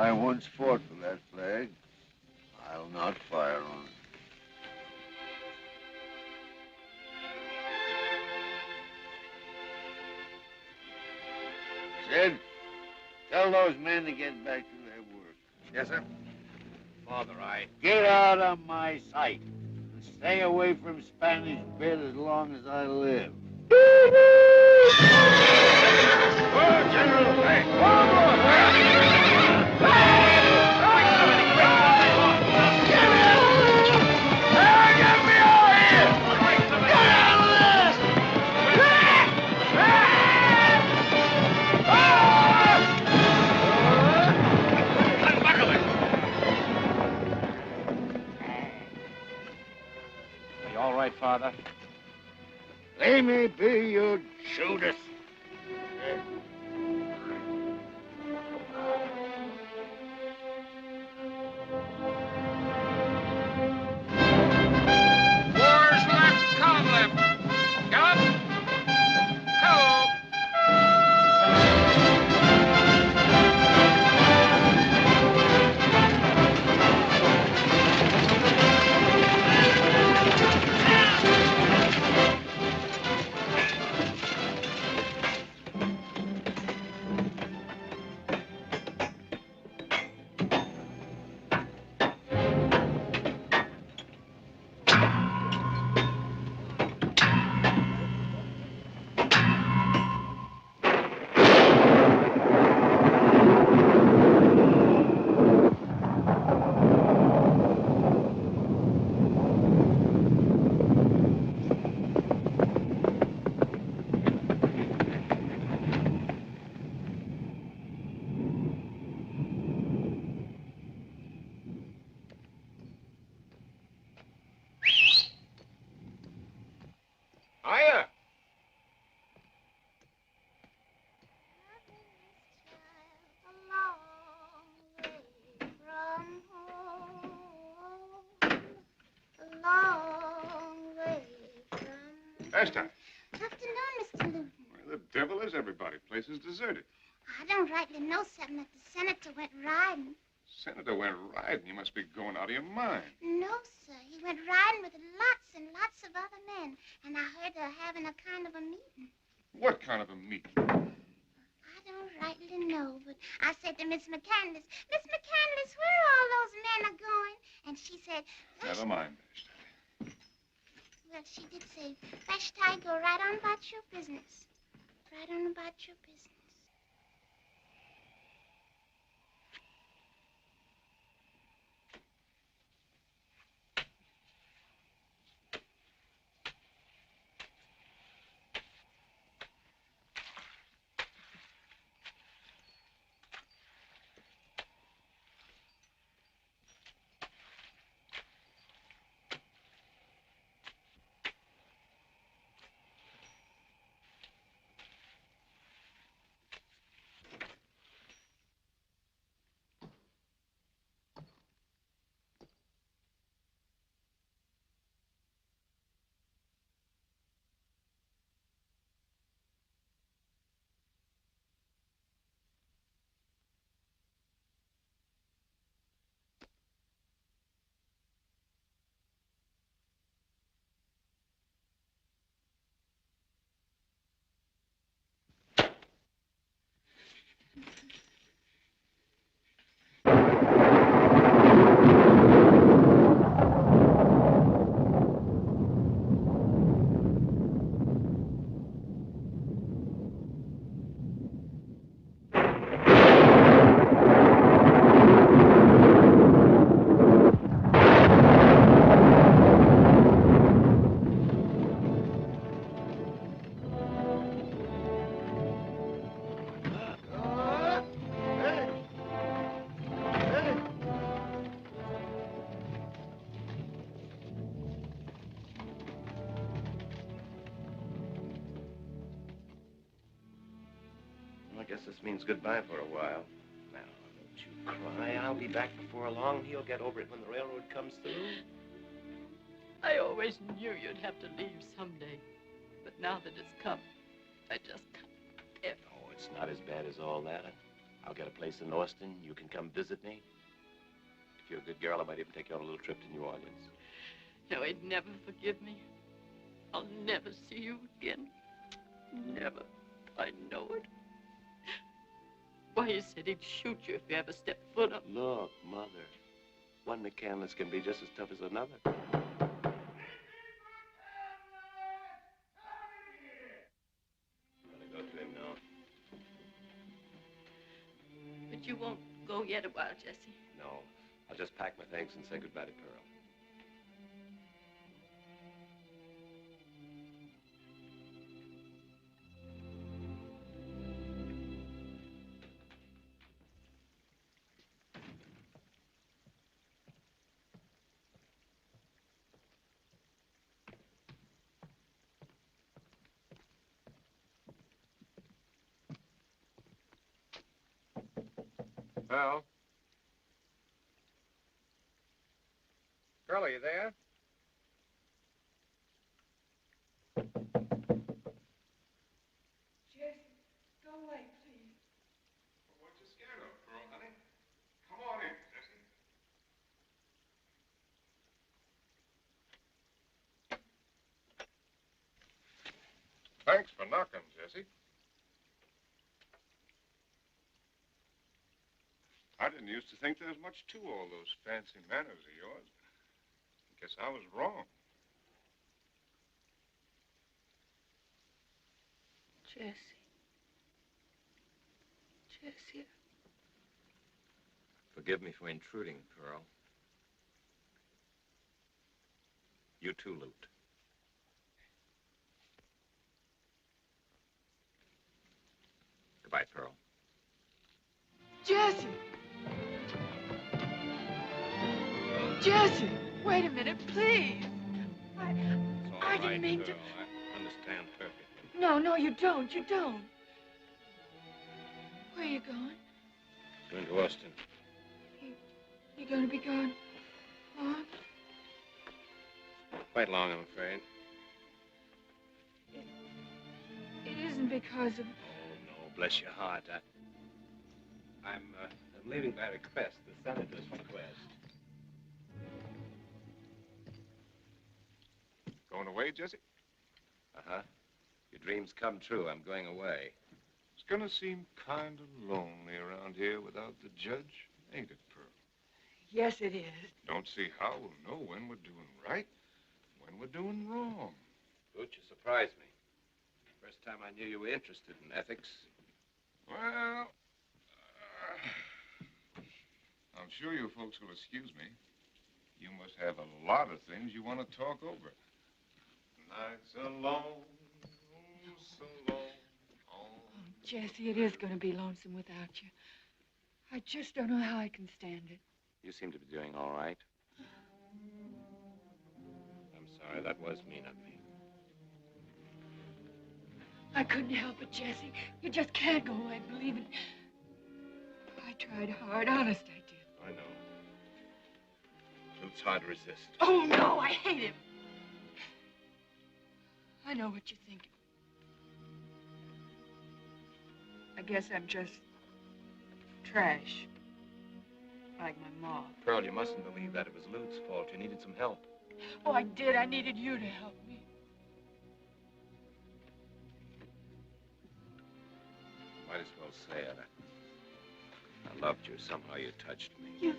I once fought for that flag. I'll not fire on it. Sid, tell those men to get back to their work. Yes, sir. Father, Get out of my sight. And stay away from Spanish Bit as long as I live. Oh, General! Hey, Are you all right, Father? they may be, you Judas. Wars left, column left. Gallop. Hello. Hiya! Long way Vashti. Afternoon, Mr. Luton. Where the devil is everybody? Place is deserted. I don't rightly know something that the senator went riding. Senator went riding. You must be going out of your mind. No, sir. He went riding with lots and lots of other men. And I heard they're having a kind of a meeting. What kind of a meeting? I don't rightly know, but I said to Miss McCandless, Miss McCandless, where all those men are going? And she said, Never mind, Vashti. well, she did say, Vashti, go right on about your business. Right on about your business. I guess this means goodbye for a while. Now, don't you cry. I'll be back before long. He'll get over it when the railroad comes through. I always knew you'd have to leave someday. But now that it's come, I just can't bear it. Oh, it's not as bad as all that. I'll get a place in Austin. You can come visit me. If you're a good girl, I might even take you on a little trip to New Orleans. No, he'd never forgive me. I'll never see you again. Never. I know it. Why, he said he'd shoot you if you ever stepped foot up. Look, Mother. One McCandless can be just as tough as another. Gotta go to him now. But you won't go yet a while, Jesse. No. I'll just pack my things and say goodbye to Pearl. Pearl? Pearl, are you there? Jesse, go away, please. What you scared of, Pearl, honey? Come on in, Jesse. Thanks for knocking, Jesse. I didn't used to think there was much to all those fancy manners of yours. Guess I was wrong. Jesse. Jesse. Forgive me for intruding, Pearl. You too, Lute. Goodbye, Pearl. Jesse! Jesse! Wait a minute, please. It's all I didn't right, mean Pearl. to. I understand perfectly. No, you don't. You don't. Where are you going? Going to Austin. You're going to be gone long? Quite long, I'm afraid. because of... Oh, no, bless your heart. I'm leaving by request, the senator's request. Going away, Jesse? Uh-huh. Your dreams come true. I'm going away. It's gonna seem kind of lonely around here without the judge, ain't it, Pearl? Yes, it is. Don't see how we'll know when we're doing right, when we're doing wrong. Luke, you surprised me. First time I knew you were interested in ethics. Well, I'm sure you folks will excuse me. You must have a lot of things you want to talk over. Nights are long, oh, so long. Jesse, it is going to be lonesome without you. I just don't know how I can stand it. You seem to be doing all right. I'm sorry, that was mean of me. I couldn't help it, Jesse. You just can't go away, believe it. I tried hard, honest I did. I know. Luke's hard to resist. Oh, no, I hate him. I know what you're thinking. I guess I'm just trash. Like my mom. Pearl, you mustn't believe that it was Luke's fault. You needed some help. Oh, I did. I needed you to help me. Might as well say it. I loved you. Somehow you touched me. You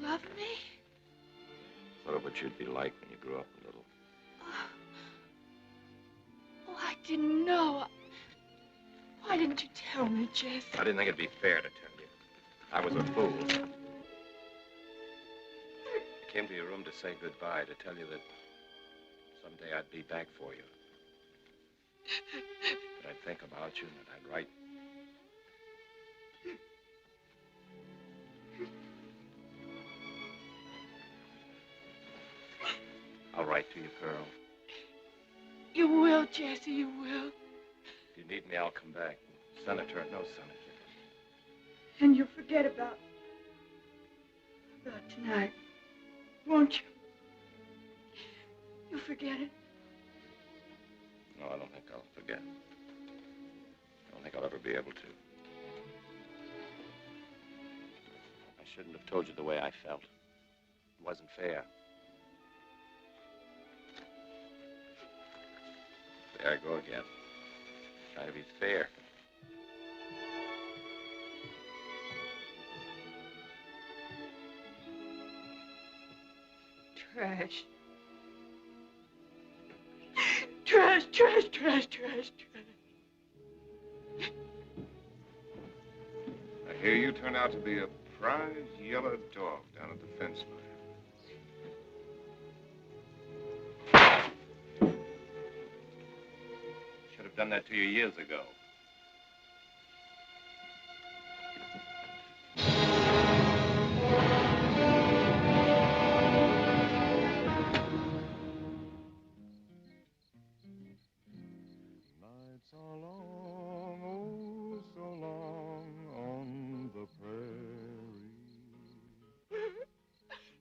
love me? Thought of what you'd be like when you grew up a little. Oh, I didn't know. Why didn't you tell me, Jess? I didn't think it'd be fair to tell you. I was a fool. I came to your room to say goodbye, to tell you that someday I'd be back for you. That I'd think about you and that I'd write. I'll write to you, Pearl. You will, Jesse, you will. If you need me, I'll come back. Senator or no senator. And you'll forget about tonight, won't you? You'll forget it? No, I don't think I'll forget. I don't think I'll ever be able to. I shouldn't have told you the way I felt. It wasn't fair. There I go again. Trying to be fair. Trash. Trash, trash, trash, trash, trash. I hear you turned out to be a prize yellow dog down at the fence line. Should have done that to you years ago. Nights are long, oh, so long on the prairie.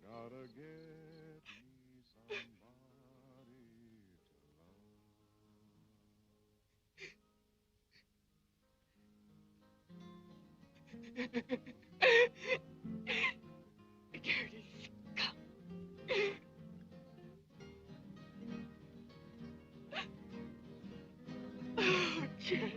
Gotta get me somebody to love. Dirty scum. Oh, Jess.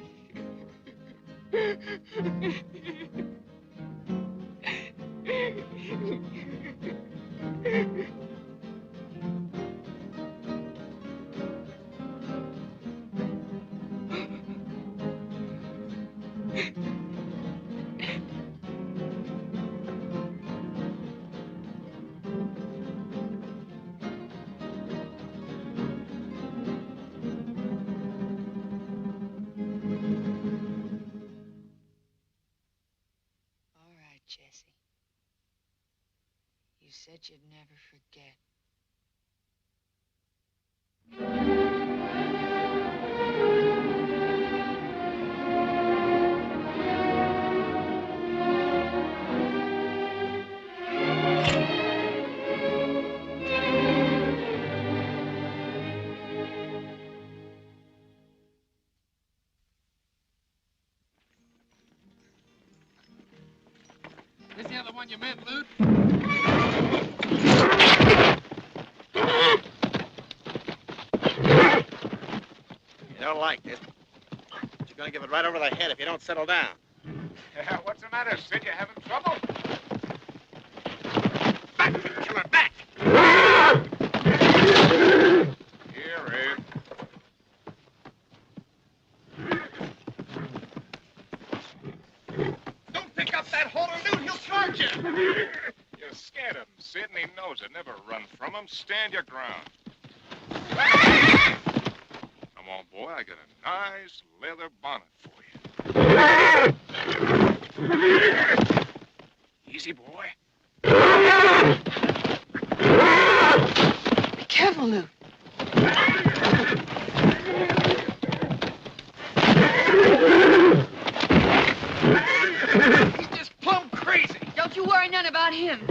Jesse. You said you'd never forget. one you meant, Lute? You don't like this. But you're gonna give it right over the head if you don't settle down. Yeah, what's the matter, Sid? You having trouble? Back, killer, back! Here, Ed. Don't pick up that holder, Lute. He'll charge you. You're scared of him, Sid, and he knows it. Never run from him. Stand your ground. Come on, boy. I got a nice leather bonnet for you. Easy, boy. Be careful, Lou. He's just plumb crazy. Don't you worry none about him.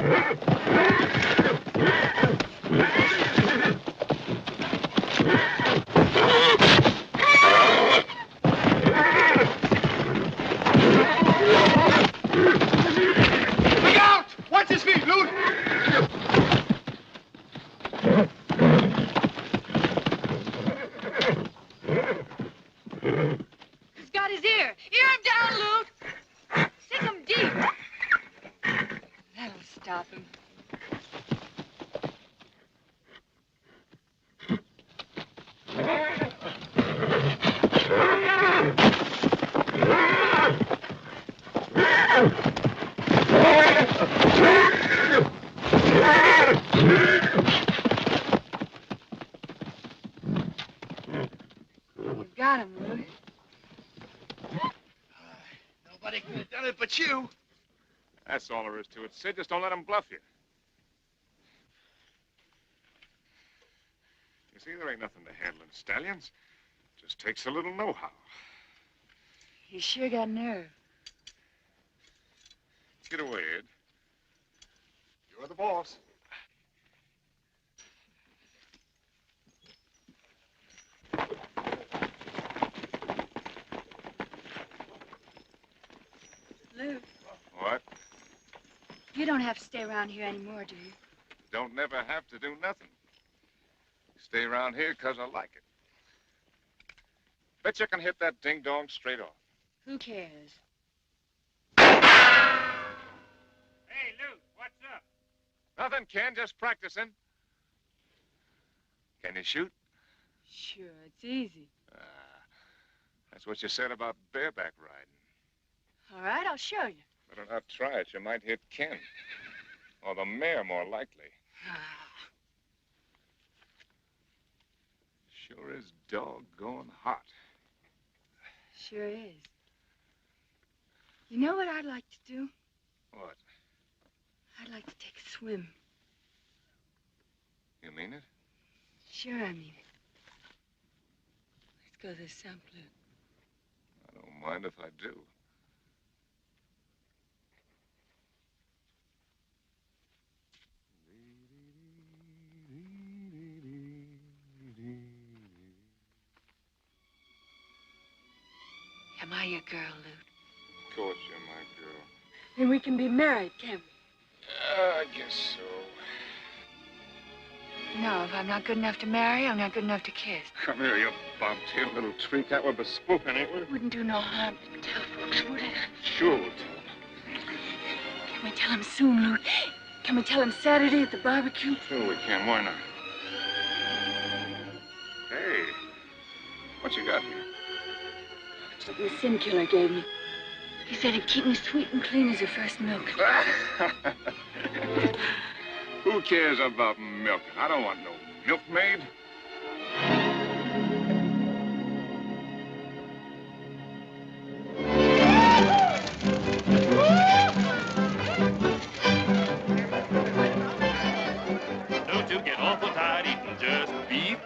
Look out! Watch his feet, Lute. He's got his ear. Ear him down, Lute. Sink him deep. That'll stop him. You've got him, Lute. Nobody could have done it but you. That's all there is to it, Sid. Just don't let him bluff you. You see, there ain't nothing to handling stallions. Just takes a little know-how. He's sure got nerve. Get away, Ed. You're the boss. Lute, What? You don't have to stay around here anymore, do you? Don't never have to do nothing. Stay around here 'cause I like it. Bet you can hit that ding-dong straight off. Who cares? Hey, Luke, what's up? Nothing, Ken. Just practicing. Can you shoot? Sure, it's easy. That's what you said about bareback riding. All right, I'll show you. Better not try it. You might hit Ken. Or the mare, more likely. Sure is doggone hot. Sure is. You know what I'd like to do? What? I'd like to take a swim. You mean it? Sure, I mean it. Let's go to the sampler. I don't mind if I do. Am I your girl, Lute? Of course you're my girl. Then we can be married, can't we? I guess so. No, if I'm not good enough to marry, I'm not good enough to kiss. Come here, you bobtail little treat. That would bespoke, ain't we? Wouldn't do no harm to tell folks, would it? Sure we'll tell 'em. Can we tell him soon, Lute? Can we tell him Saturday at the barbecue? Sure we can. Why not? Hey, what you got here? Something the sin killer gave me. He said he'd keep me sweet and clean as her first milk. Who cares about milking? I don't want no milkmaid. Don't you get awful tired eating just beef?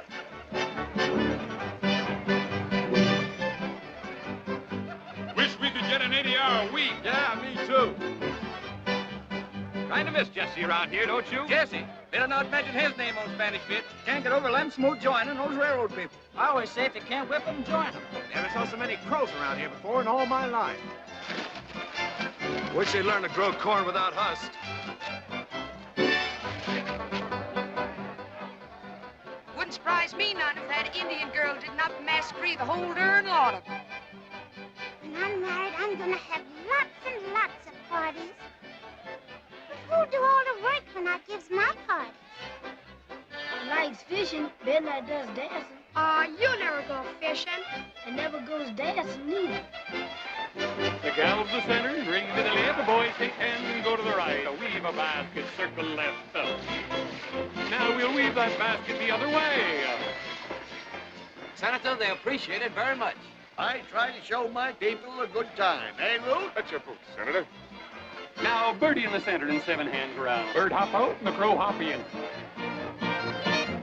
Wish we could get an 80-hour week. Yeah, me too. Kind of miss Jesse around here, don't you? Jesse? Better not mention his name on Spanish Bit. Can't get over them smooth joining those railroad people. I always say if you can't whip them, join them. Never saw so many crows around here before in all my life. Wish they'd learn to grow corn without husk. Wouldn't surprise me none if that Indian girl did not massacre the whole darn lot of them. When I'm married, I'm gonna have lots and lots of parties. But who'll do all the work when I gives my parties? Likes fishing, Bedlight does dancing. You never go fishing. And never goes dancing neither. The gals the center, ring to the left, the boys take hands and go to the right. Weave a basket, circle left. Now we'll weave that basket the other way. Senator, they appreciate it very much. I try to show my people a good time, eh, Lou? That's your boots, Senator. Now, Birdie in the center and 7 hands around. Bird hop out and the crow hop in.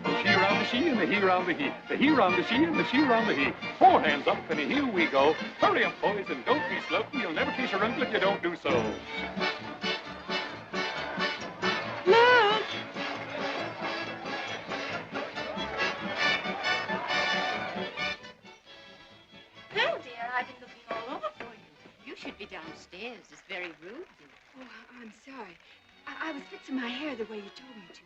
The she round the she and the he round the he. The he round the she and the she round the he. 4 hands up and here we go. Hurry up, boys, and don't be slow. You'll never kiss your uncle if you don't do so. Look! Well, dear, I've been looking all over for you. You should be downstairs. It's very rude. Oh, I'm sorry. I was fixing my hair the way you told me to.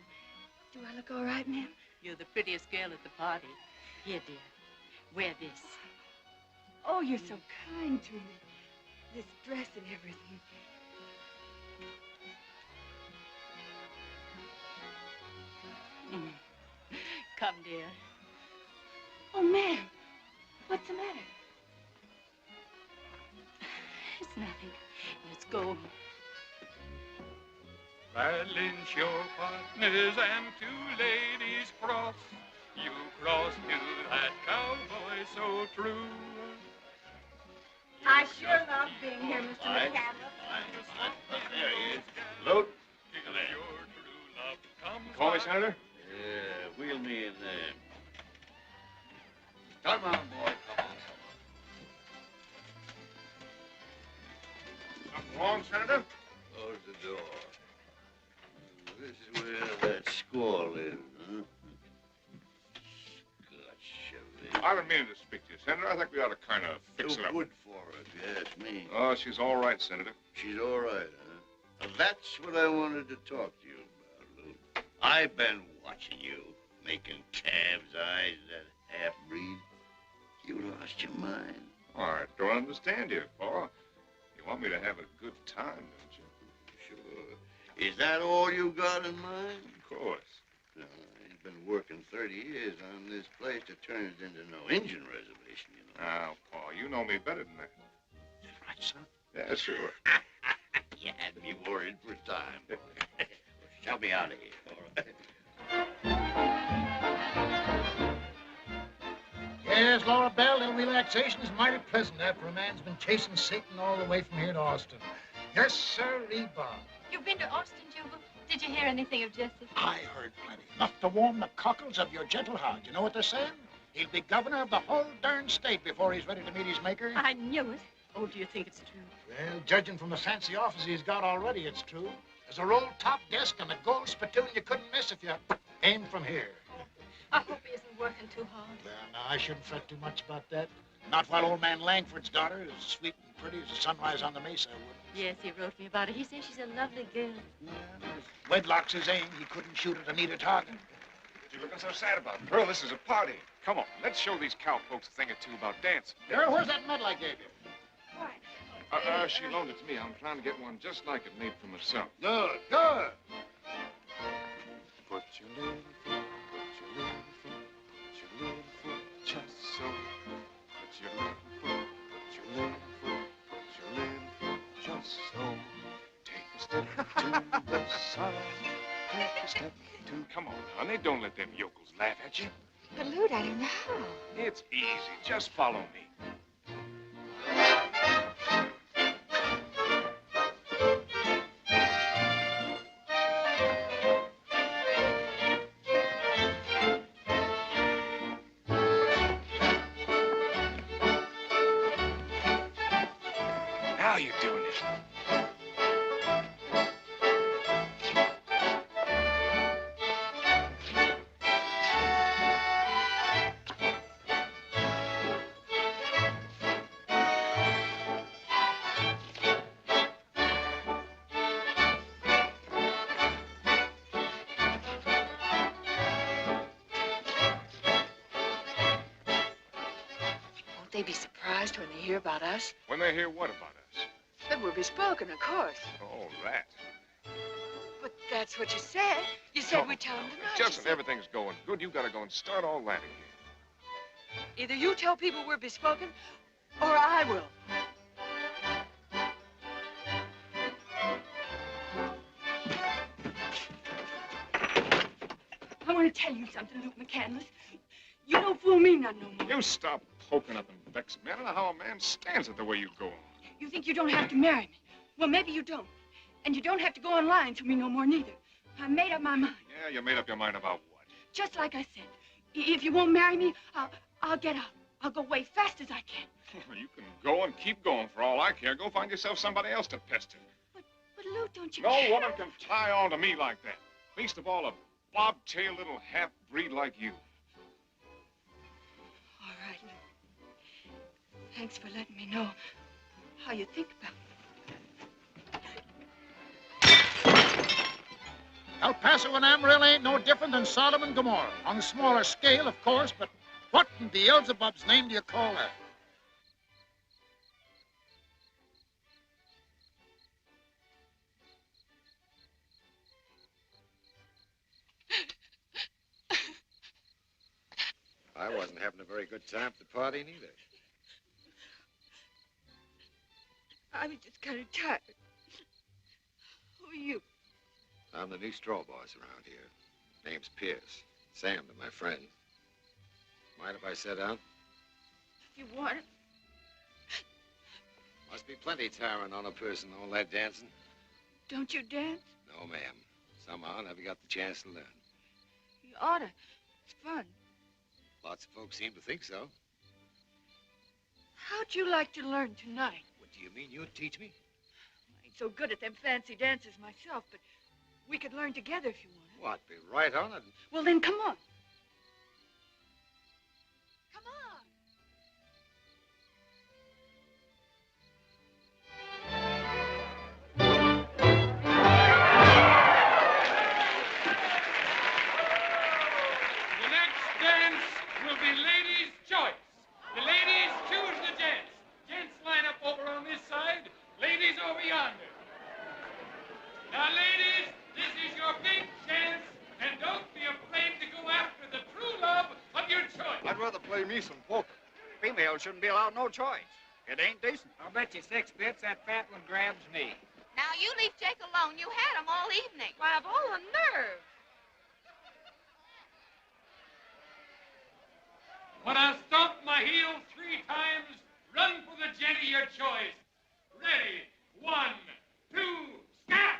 Do I look all right, ma'am? You're the prettiest girl at the party. Here, dear, wear this. Oh, you're so kind to me. This dress and everything. Come, dear. Oh, ma'am. What's the matter? It's nothing. Let's go. Balance your partners and 2 ladies cross. You cross to that cowboy so true. I sure love being here, Mr. McCandless. There he is. Loot. Call me, Senator? Yeah, wheel me in there. Come on, boy, come on. Something wrong, Senator? Close the door. This is where that squall is, huh? Gotcha. I've been meaning to speak to you, Senator. I think we ought to kind of fix it up. Good for her, if you ask me. Oh, she's all right, Senator. She's all right, huh? Well, that's what I wanted to talk to you about, Lou. I've been watching you, making calves' eyes at that half-breed. You lost your mind. Oh, I don't understand you, Paul. You want me to have a good time, don't you? Sure. Is that all you got in mind? Of course. No, I've been working 30 years on this place to turn it into no Indian reservation, you know. Now, Paul, you know me better than that. Is that right, son? Yeah, sure. You had me worried for a time, boy. Well, shove me out of here, all right? Yes, Laura Bell, little relaxation is mighty pleasant after a man's been chasing Satan all the way from here to Austin. Yes, sir, Bob. You've been to Austin, Jubal? Did you hear anything of Jesse? I heard plenty. Enough to warm the cockles of your gentle heart. You know what they're saying? He'll be governor of the whole darn state before he's ready to meet his maker. I knew it. Oh, do you think it's true? Well, judging from the fancy office he's got already, it's true. There's a roll-top desk and a gold spittoon you couldn't miss if you aimed from here. I hope he isn't working too hard. Well, now, I shouldn't fret too much about that. Not while old man Langford's daughter is as sweet and pretty as the sunrise on the mesa would. Yes, he wrote me about her. He says she's a lovely girl. Yeah, if wedlock's his aim, he couldn't shoot at a neater target. What you looking so sad about? Pearl, this is a party. Come on, let's show these cow folks a thing or two about dancing. Girl, where's that medal I gave you? What? She loaned it to me. I'm trying to get one just like it made for myself. Good, good. Put your little foot, put your little foot just so. Put your little foot, put your little foot, put your little foot just so. Take a step to the side, take a step to... Come on, honey, don't let them yokels laugh at you. But, Lute, I don't know how. It's easy. Just follow me. Now you're doing it. Won't they be surprised when they hear about us? When they hear what about us? That we're bespoken, of course. Oh, that. But that's what you said. You said we'd tell them tonight. Just when everything's going good, you gotta go and start all that again. Either you tell people we're bespoken, or I will. I want to tell you something, Luke McCandless. You don't fool me none no more. You stop poking up and vexing me. I don't know how a man stands it the way you go on. You think you don't have to marry me. Well, maybe you don't. And you don't have to go on lying to me no more, neither. I made up my mind. Yeah, you made up your mind about what? Just like I said. If you won't marry me, I'll get out. I'll go away fast as I can. You can go and keep going for all I care. Go find yourself somebody else to pester. But Luke, don't you No care? woman can tie on to me like that. Least of all, a bobtail little half-breed like you. All right, Luke. Thanks for letting me know how you think about me. El Paso and Amarillo ain't no different than Sodom and Gomorrah. On a smaller scale, of course, but what in Beelzebub's name do you call that? I wasn't having a very good time at the party, neither. I was just kind of tired. Who are you? I'm the new straw boss around here. Name's Pierce. Sam to my friend. Mind if I sit down? You want it? Must be plenty tiring on a person, all that dancing. Don't you dance? No, ma'am. Somehow I never got the chance to learn. You oughta. It's fun. Lots of folks seem to think so. How'd you like to learn tonight? What do you mean you'd teach me? I ain't so good at them fancy dances myself, but we could learn together if you want. Well, I'd be right on it. Well, then come on. Come on. The next dance will be ladies' choice. The ladies choose the dance. Gents line up over on this side, ladies over yonder. Now, ladies, this is your big chance, and don't be afraid to go after the true love of your choice. I'd rather play me some poker. Females shouldn't be allowed no choice. It ain't decent. I'll bet you 6 bits that fat one grabs me. Now, you leave Jake alone. You had him all evening. Why, I've all the nerve. When I stomp my heel 3 times, run for the gent of your choice. Ready? 1, 2, stop!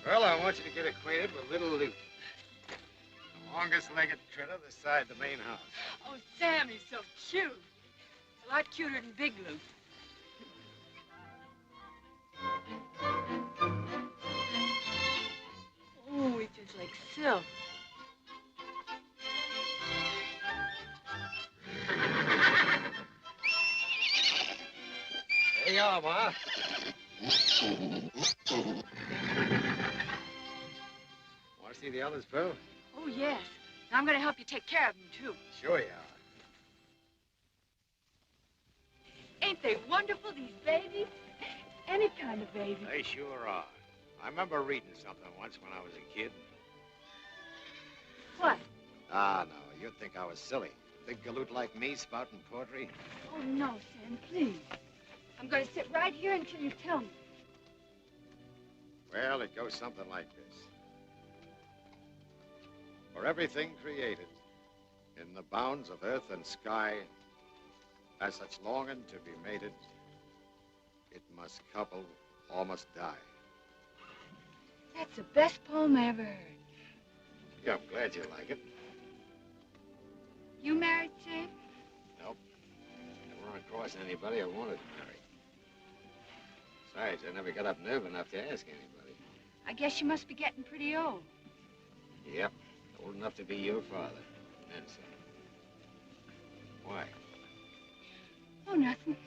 Well, I want you to get acquainted with little Luke. The longest-legged critter this side the main house. Oh, Sam, he's so cute. A lot cuter than Big Luke. Oh, he's just like silk. There you are, Ma. Want to see the others, Pearl? Oh, yes. And I'm going to help you take care of them, too. Sure you are. Ain't they wonderful, these babies? Any kind of baby. They sure are. I remember reading something once when I was a kid. What? Ah, no, you'd think I was silly. Big galoot like me spouting poetry. Oh, no, Sam, please. I'm going to sit right here until you tell me. Well, it goes something like this. For everything created in the bounds of earth and sky has such longing to be mated, it must couple or must die. That's It's the best poem I ever heard. Yeah, I'm glad you like it. You married, Sam? Nope. Never run across anybody I wanted to marry. Besides, I never got up nerve enough to ask anybody. I guess you must be getting pretty old. Yep, old enough to be your father. And then some. Why? Oh, nothing.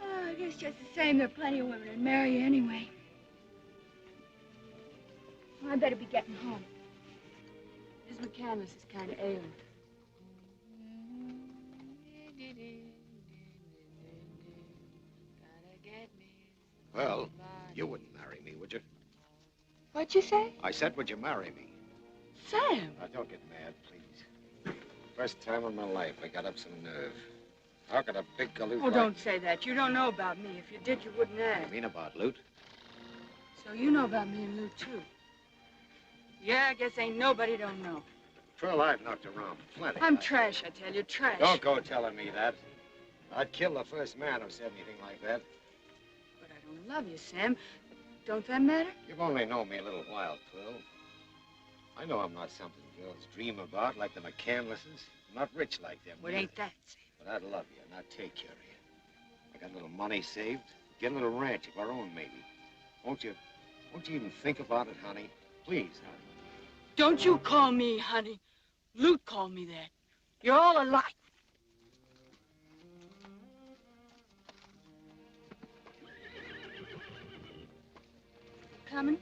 Oh, I guess just the same, there are plenty of women that marry you anyway. Well, I better be getting home. Miss McCandless is kind of ailing. Well, you wouldn't marry me, would you? What'd you say? I said, would you marry me? Sam! Now, don't get mad, please. First time in my life I got up some nerve. How could a big galoot Oh, don't say that. You don't know about me. If you did, you wouldn't ask. You mean about loot? So you know about me and Lou, too. Yeah, I guess ain't nobody don't know. Pearl, I've knocked around plenty. I'm trash, I tell you, trash. Don't go telling me that. I'd kill the first man who said anything like that. But I don't love you, Sam. Don't that matter? You've only known me a little while, Pearl. I know I'm not something girls dream about like the McCandlesses. I'm not rich like them. Well, ain't that, Sam? But I'd love you and I'd take care of you. I got a little money saved. Get a little ranch of our own, maybe. Won't you even think about it, honey? Please, honey. Don't you call me honey. Lute called me that. You're all alike. Coming?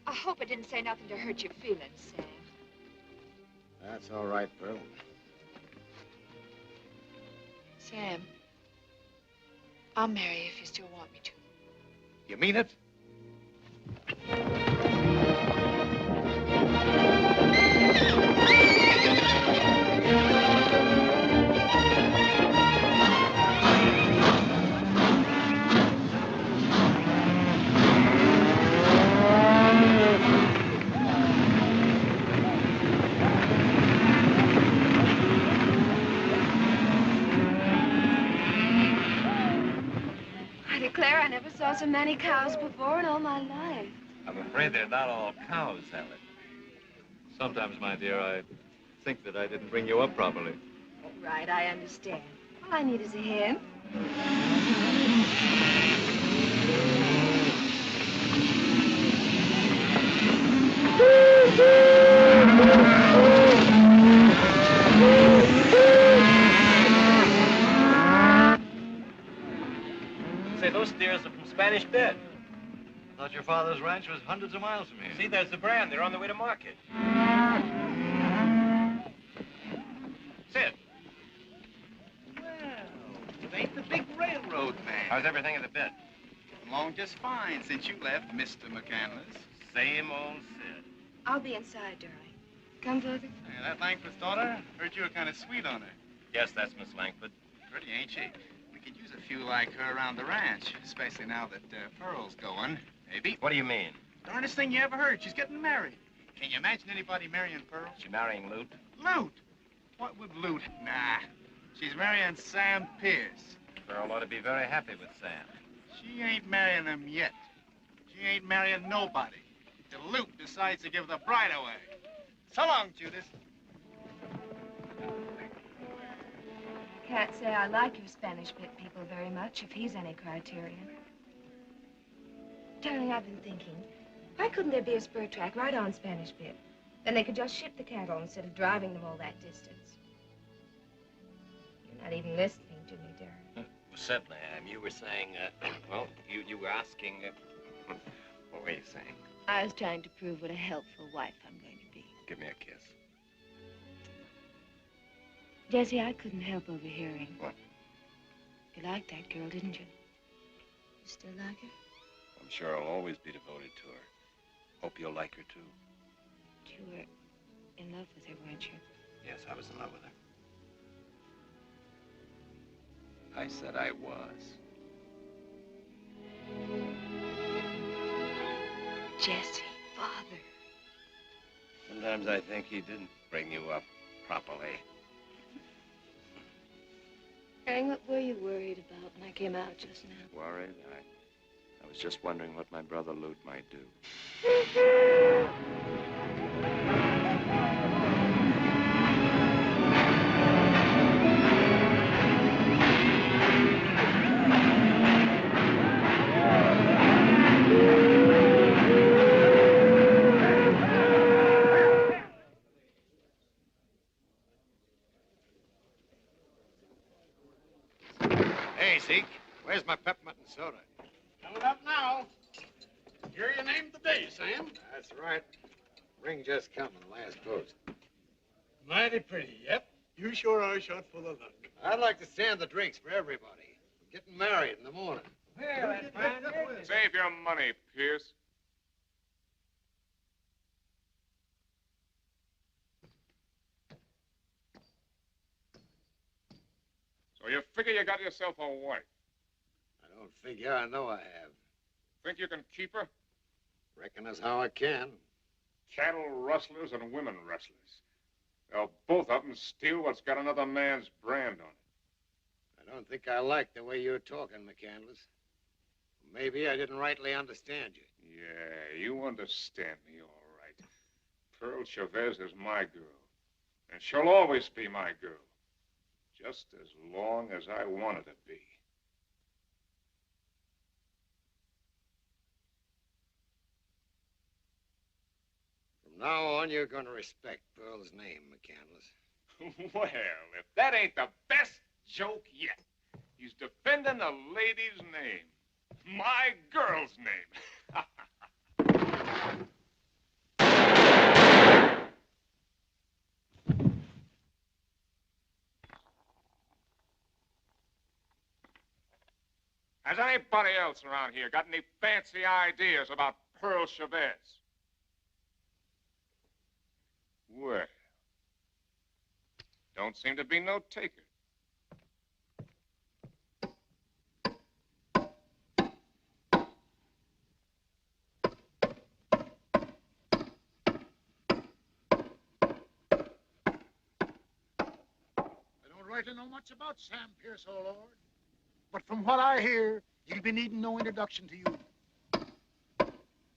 I hope I didn't say nothing to hurt your feelings, Sam. That's all right, Pearl. Sam, I'll marry you if you still want me to. You mean it? I declare I never saw so many cows before in all my life. I'm afraid they're not all cows, Helen. Sometimes, my dear, I think that I didn't bring you up properly. Right, I understand. All I need is a hand. Say, those steers are from Spanish Bed. I thought your father's ranch was hundreds of miles from here. See, there's the brand. They're on the way to market. Sid. Well, it ain't the big railroad man. How's everything at the bit? Along just fine since you left, Mr. McCandless. Same old Sid. I'll be inside, darling. Come, Father. Hey, that Langford's daughter, heard you were kind of sweet on her. Yes, that's Miss Langford. Pretty, ain't she? We could use a few like her around the ranch, especially now that Pearl's going. Maybe. What do you mean? Darndest thing you ever heard. She's getting married. Can you imagine anybody marrying Pearl? She marrying Lute? Lute? What would Lute? Nah. She's marrying Sam Pierce. Pearl ought to be very happy with Sam. She ain't marrying him yet. She ain't marrying nobody. Till Lute decides to give the bride away. So long, Judas. Can't say I like your Spanish Bit people very much, if he's any criterion. Darling, I've been thinking, why couldn't there be a spur track right on Spanish Bit? Then they could just ship the cattle instead of driving them all that distance. You're not even listening to me, darling. Well, certainly I am. You were saying, well, you were asking, what were you saying? I was trying to prove what a helpful wife I'm going to be. Give me a kiss. Jesse, I couldn't help overhearing. What? You liked that girl, didn't you? You still like her? I'm sure I'll always be devoted to her. Hope you'll like her, too. You were in love with her, weren't you? Yes, I was in love with her. I said I was. Jesse, Father. Sometimes I think he didn't bring you up properly. Darling, what were you worried about when I came out just now? Worried? I was just wondering what my brother Lute might do. Hey, Zeke, where's my peppermint and soda? Coming up now. Here you named the day, Sam. That's right. Ring just come on the last post. Mighty pretty, yep. You sure are shot full of luck. I'd like to stand the drinks for everybody. We're getting married in the morning. Save your money, Pierce. So you figure you got yourself a wife? I don't figure. I know I have. Think you can keep her? Reckon that's how I can. Cattle rustlers and women rustlers. They'll both of them steal what's got another man's brand on it. I don't think I like the way you're talking, McCandless. Maybe I didn't rightly understand you. Yeah, you understand me all right. Pearl Chavez is my girl. And she'll always be my girl. Just as long as I want her to be. From now on, you're going to respect Pearl's name, McCandless. Well, if that ain't the best joke yet. He's defending a lady's name. My girl's name. Has anybody else around here got any fancy ideas about Pearl Chavez? Well, don't seem to be no taker. I don't rightly know much about Sam Pierce, oh Lord. But from what I hear, he'll be needing no introduction to you.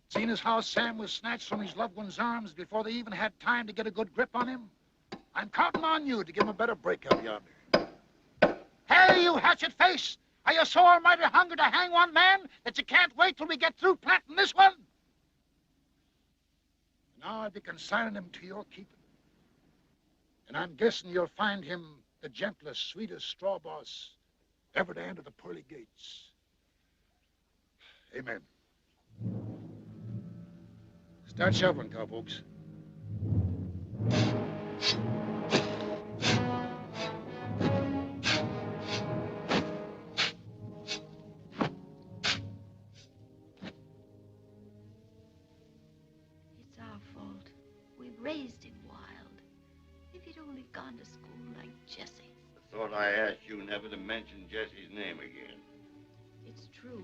Seeing as how Sam was snatched from his loved one's arms before they even had time to get a good grip on him, I'm counting on you to give him a better break out yonder. Hey, you hatchet face! Are you so almighty hungry to hang one man that you can't wait till we get through planting this one? Now I'll be consigning him to your keeping. And I'm guessing you'll find him the gentlest, sweetest straw boss ever to enter the pearly gates. Amen. Start shoveling, cowpokes. It's our fault. We raised him wild. If he'd only gone to school like Jesse. I thought I asked you never to mention Jesse's name again. It's true.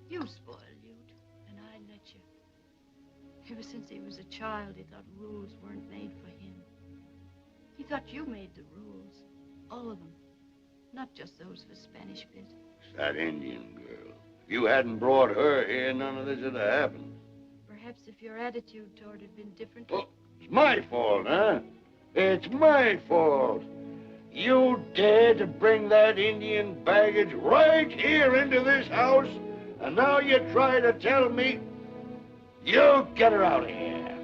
You spoiled Ute, and I let you. Ever since he was a child, he thought rules weren't made for him. He thought you made the rules. All of them. Not just those for Spanish Bit. It's that Indian girl. If you hadn't brought her here, none of this would have happened. Perhaps if your attitude toward it had been different. Well, it's my fault, huh? It's my fault. You dared to bring that Indian baggage right here into this house, and now you try to tell me you get her out of here.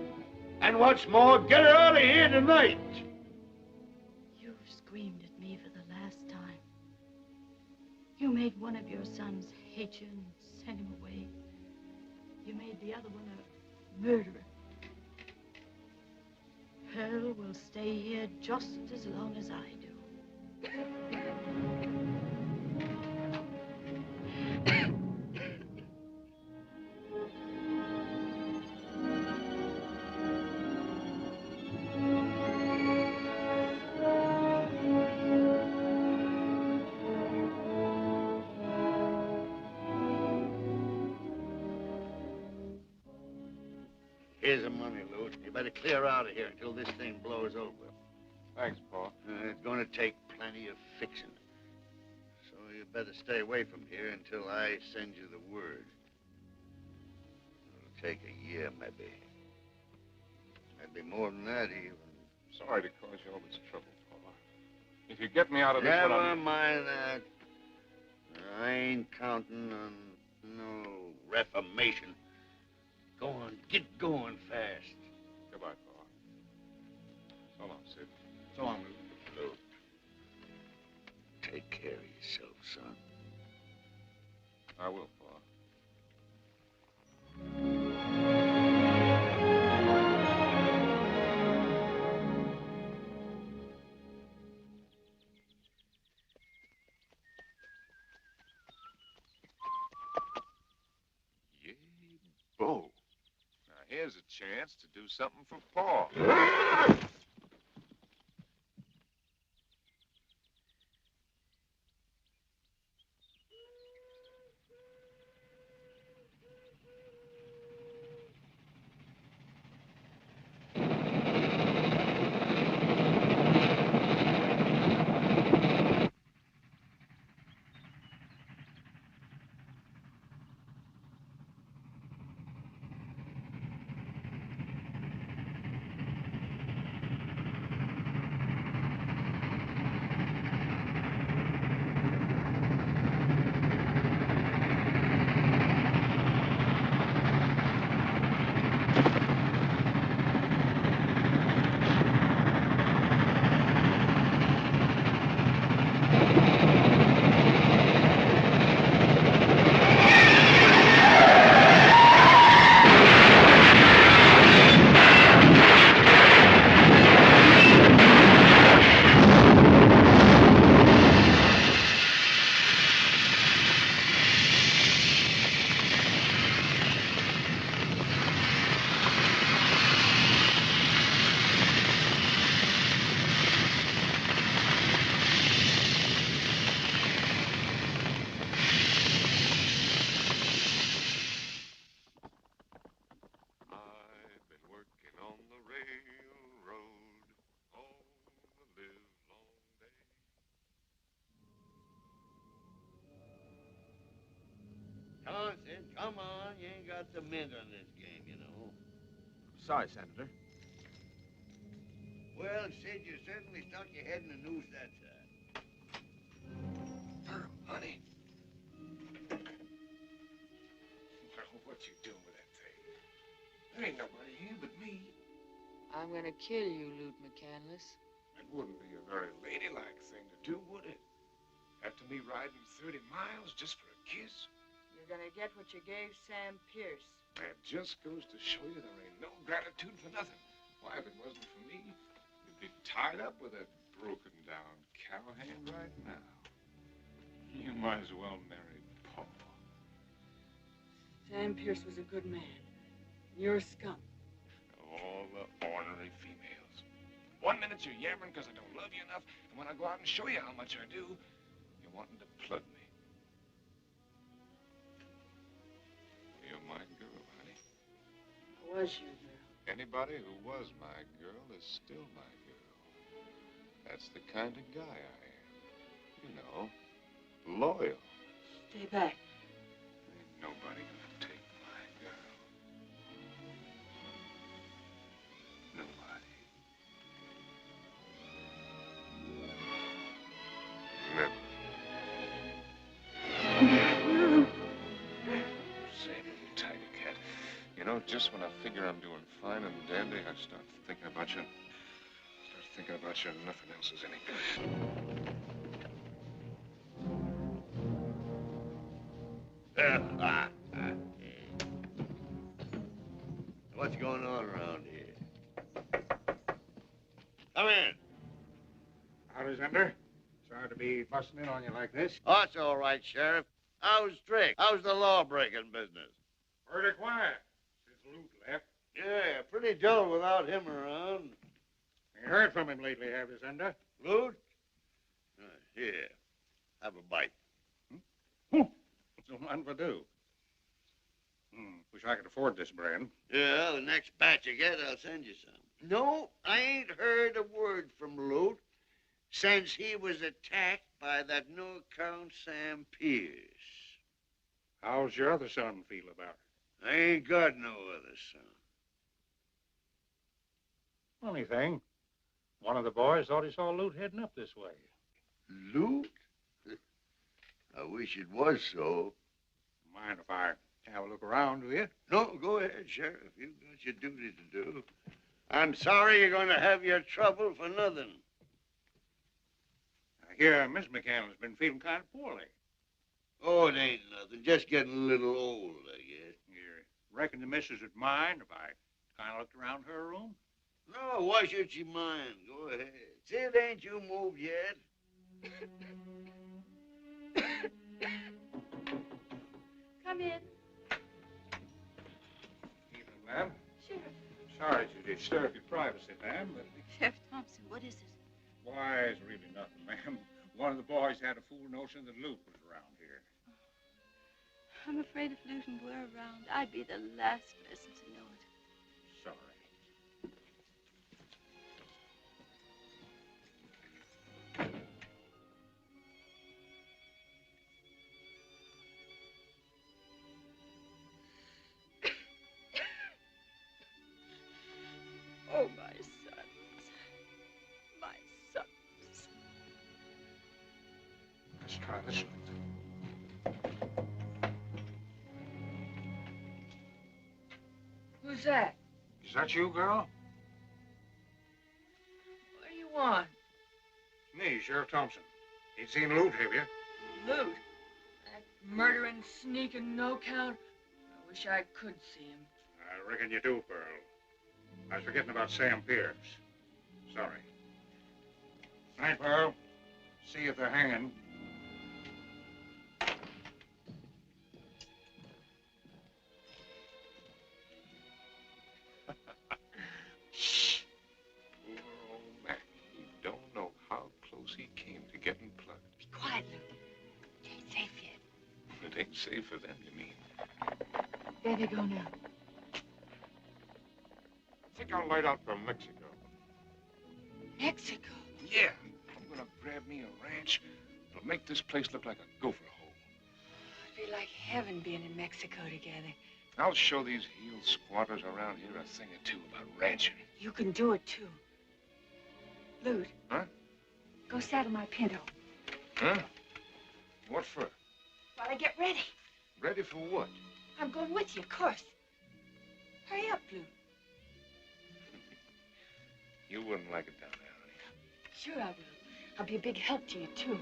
And what's more, get her out of here tonight. You've screamed at me for the last time. You made one of your sons hate you and send him away. You made the other one a murderer. Pearl will stay here just as long as I do. Here's the money, Lute. You better clear out of here until this thing blows over. Thanks, Paul. It's going to take plenty of fixing. So you better stay away from here until I send you the word. take a year, maybe. Maybe more than that, even. Sorry to cause you all this trouble, Paula. If you get me out of this one, Never mind that. I ain't counting on no reformation. Go on, get going fast. Goodbye, Paula. So long, Sid. So long, Luke. Take care of yourself, son. I will, Paula. Bo. Now, here's a chance to do something for Paul. Come on, Sid. Come on. You ain't got the mint on this game, you know. Sorry, Senator. Well, Sid, you certainly stuck your head in the noose that time. Honey. Well, what you doing with that thing? There ain't nobody here but me. I'm gonna kill you, Lute McCandless. It wouldn't be a very ladylike thing to do, would it? After me riding 30 miles just for a kiss? You're gonna get what you gave Sam Pierce. That just goes to show you there ain't no gratitude for nothing. Why, if it wasn't for me, you'd be tied up with that broken-down cowhand right now. You might as well marry Paul. Sam Pierce was a good man. You're a scum. All the ornery females. 1 minute you're yammering because I don't love you enough, and when I go out and show you how much I do, you're wanting to plug me. You're my girl, honey. I was your girl. Anybody who was my girl is still my girl. That's the kind of guy I am. You know, loyal. Stay back. Ain't nobody gonna take my girl. Nobody. Never. Same little tiger cat. You know, just when I figure I'm doing fine and dandy, I start thinking about you. Start thinking about you and nothing else is any good. What's going on around here? Come in. Howdy, Zender. Sorry to be busting in on you like this. Oh, it's all right, Sheriff. How's Drake? How's the law-breaking business? Pretty quiet since Lute left. Yeah, pretty dull without him around. You heard from him lately, have you, Zender? Lute? Here, have a bite. So mind for do. Wish I could afford this brand. Yeah, the next batch you get, I'll send you some. No, I ain't heard a word from Lute since he was attacked by that no-account Sam Pierce. How's your other son feel about it? I ain't got no other son. Funny thing, one of the boys thought he saw Loot heading up this way. Loot? I wish it was so. Mind if I have a look around, do you? No, go ahead, Sheriff. You've got your duty to do. I'm sorry you're going to have your trouble for nothing. I hear Miss McCandless's been feeling kind of poorly. Oh, it ain't nothing. Just getting a little old, I guess. You reckon the missus would mind if I kind of looked around her room? No, why should she mind? Go ahead. Sid, ain't you moved yet? Come in. Evening, ma'am. Sheriff. Sorry to disturb your privacy, ma'am, but... Sheriff Thompson, what is it? Why, it's really nothing, ma'am. One of the boys had a fool notion that Luke was around here. I'm afraid if Luton were around, I'd be the last person to know it. Sorry. Oh, my sons. My sons. Let's try this one. Who's that? Is that you, girl? What do you want? Me, Sheriff Thompson. Ain't seen Loot, have you? Loot. That murdering, sneaking, no-count. I wish I could see him. I reckon you do, Pearl. I was forgetting about Sam Pierce. Sorry. Night, Pearl. See if they're hanging. Shh. Poor old man. You don't know how close he came to getting plugged. Be quiet, Luke. It ain't safe yet. It ain't safe for them, you mean? There they go now. I think I'll light out for Mexico. Mexico? Yeah. I'm gonna grab me a ranch. It'll make this place look like a gopher hole. It'd be like heaven being in Mexico together. I'll show these heel squatters around here a thing or two about ranching. You can do it, too. Loot. Huh? Go saddle my pinto Huh? What for? while I get ready. Ready for what? I'm going with you, of course. Hurry up, Luke. You wouldn't like it down there, honey. Sure I will. I'll be a big help to you, too.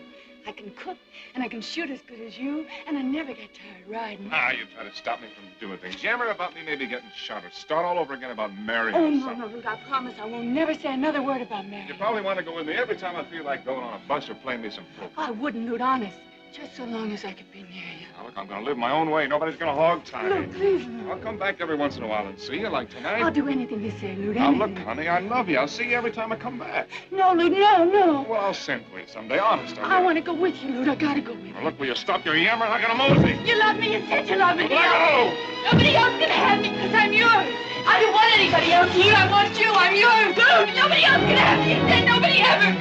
I can cook, and I can shoot as good as you, and I never get tired riding. Ah, you try to stop me from doing things. Yammer about me maybe getting shot or start all over again about marrying Oh, or no, something. no, Luke, I promise I won't never say another word about marriage. You probably want to go with me every time I feel like going on a bus or playing me some poker. I wouldn't, Luke, honest. Just so long as I could be near you. Now, look, I'm going to live my own way. Nobody's going to hog tie me. Luke, please, Luke. I'll come back every once in a while and see you, like tonight. I'll do anything you say, Luke, Now, anything. look, honey, I love you. I'll see you every time I come back. No, Luke, no, no. Well, I'll send for you someday, honest. I want to go with you, Luke. I gotta go with you. Now, look, will you stop your yammering like an mosey? You love me. You said you love me. Let go! Nobody else can have me because I'm yours. I don't want anybody else, Luke. I want you. I'm yours, Luke. Nobody else can have me. You said nobody ever.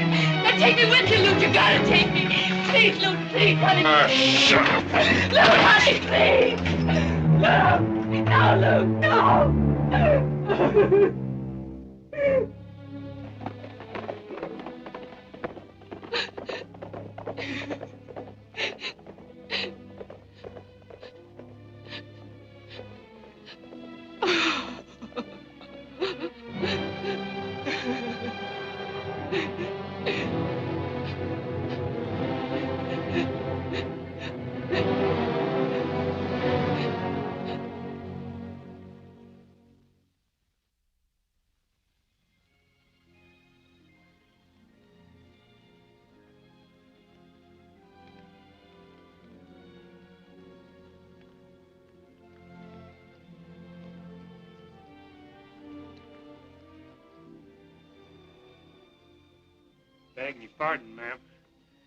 Now take me with you, Luke. You gotta take me. Please, Luke. Please, honey. Shut up. Luke, honey, please. Luke. No, Luke. No. Begging your pardon, ma'am.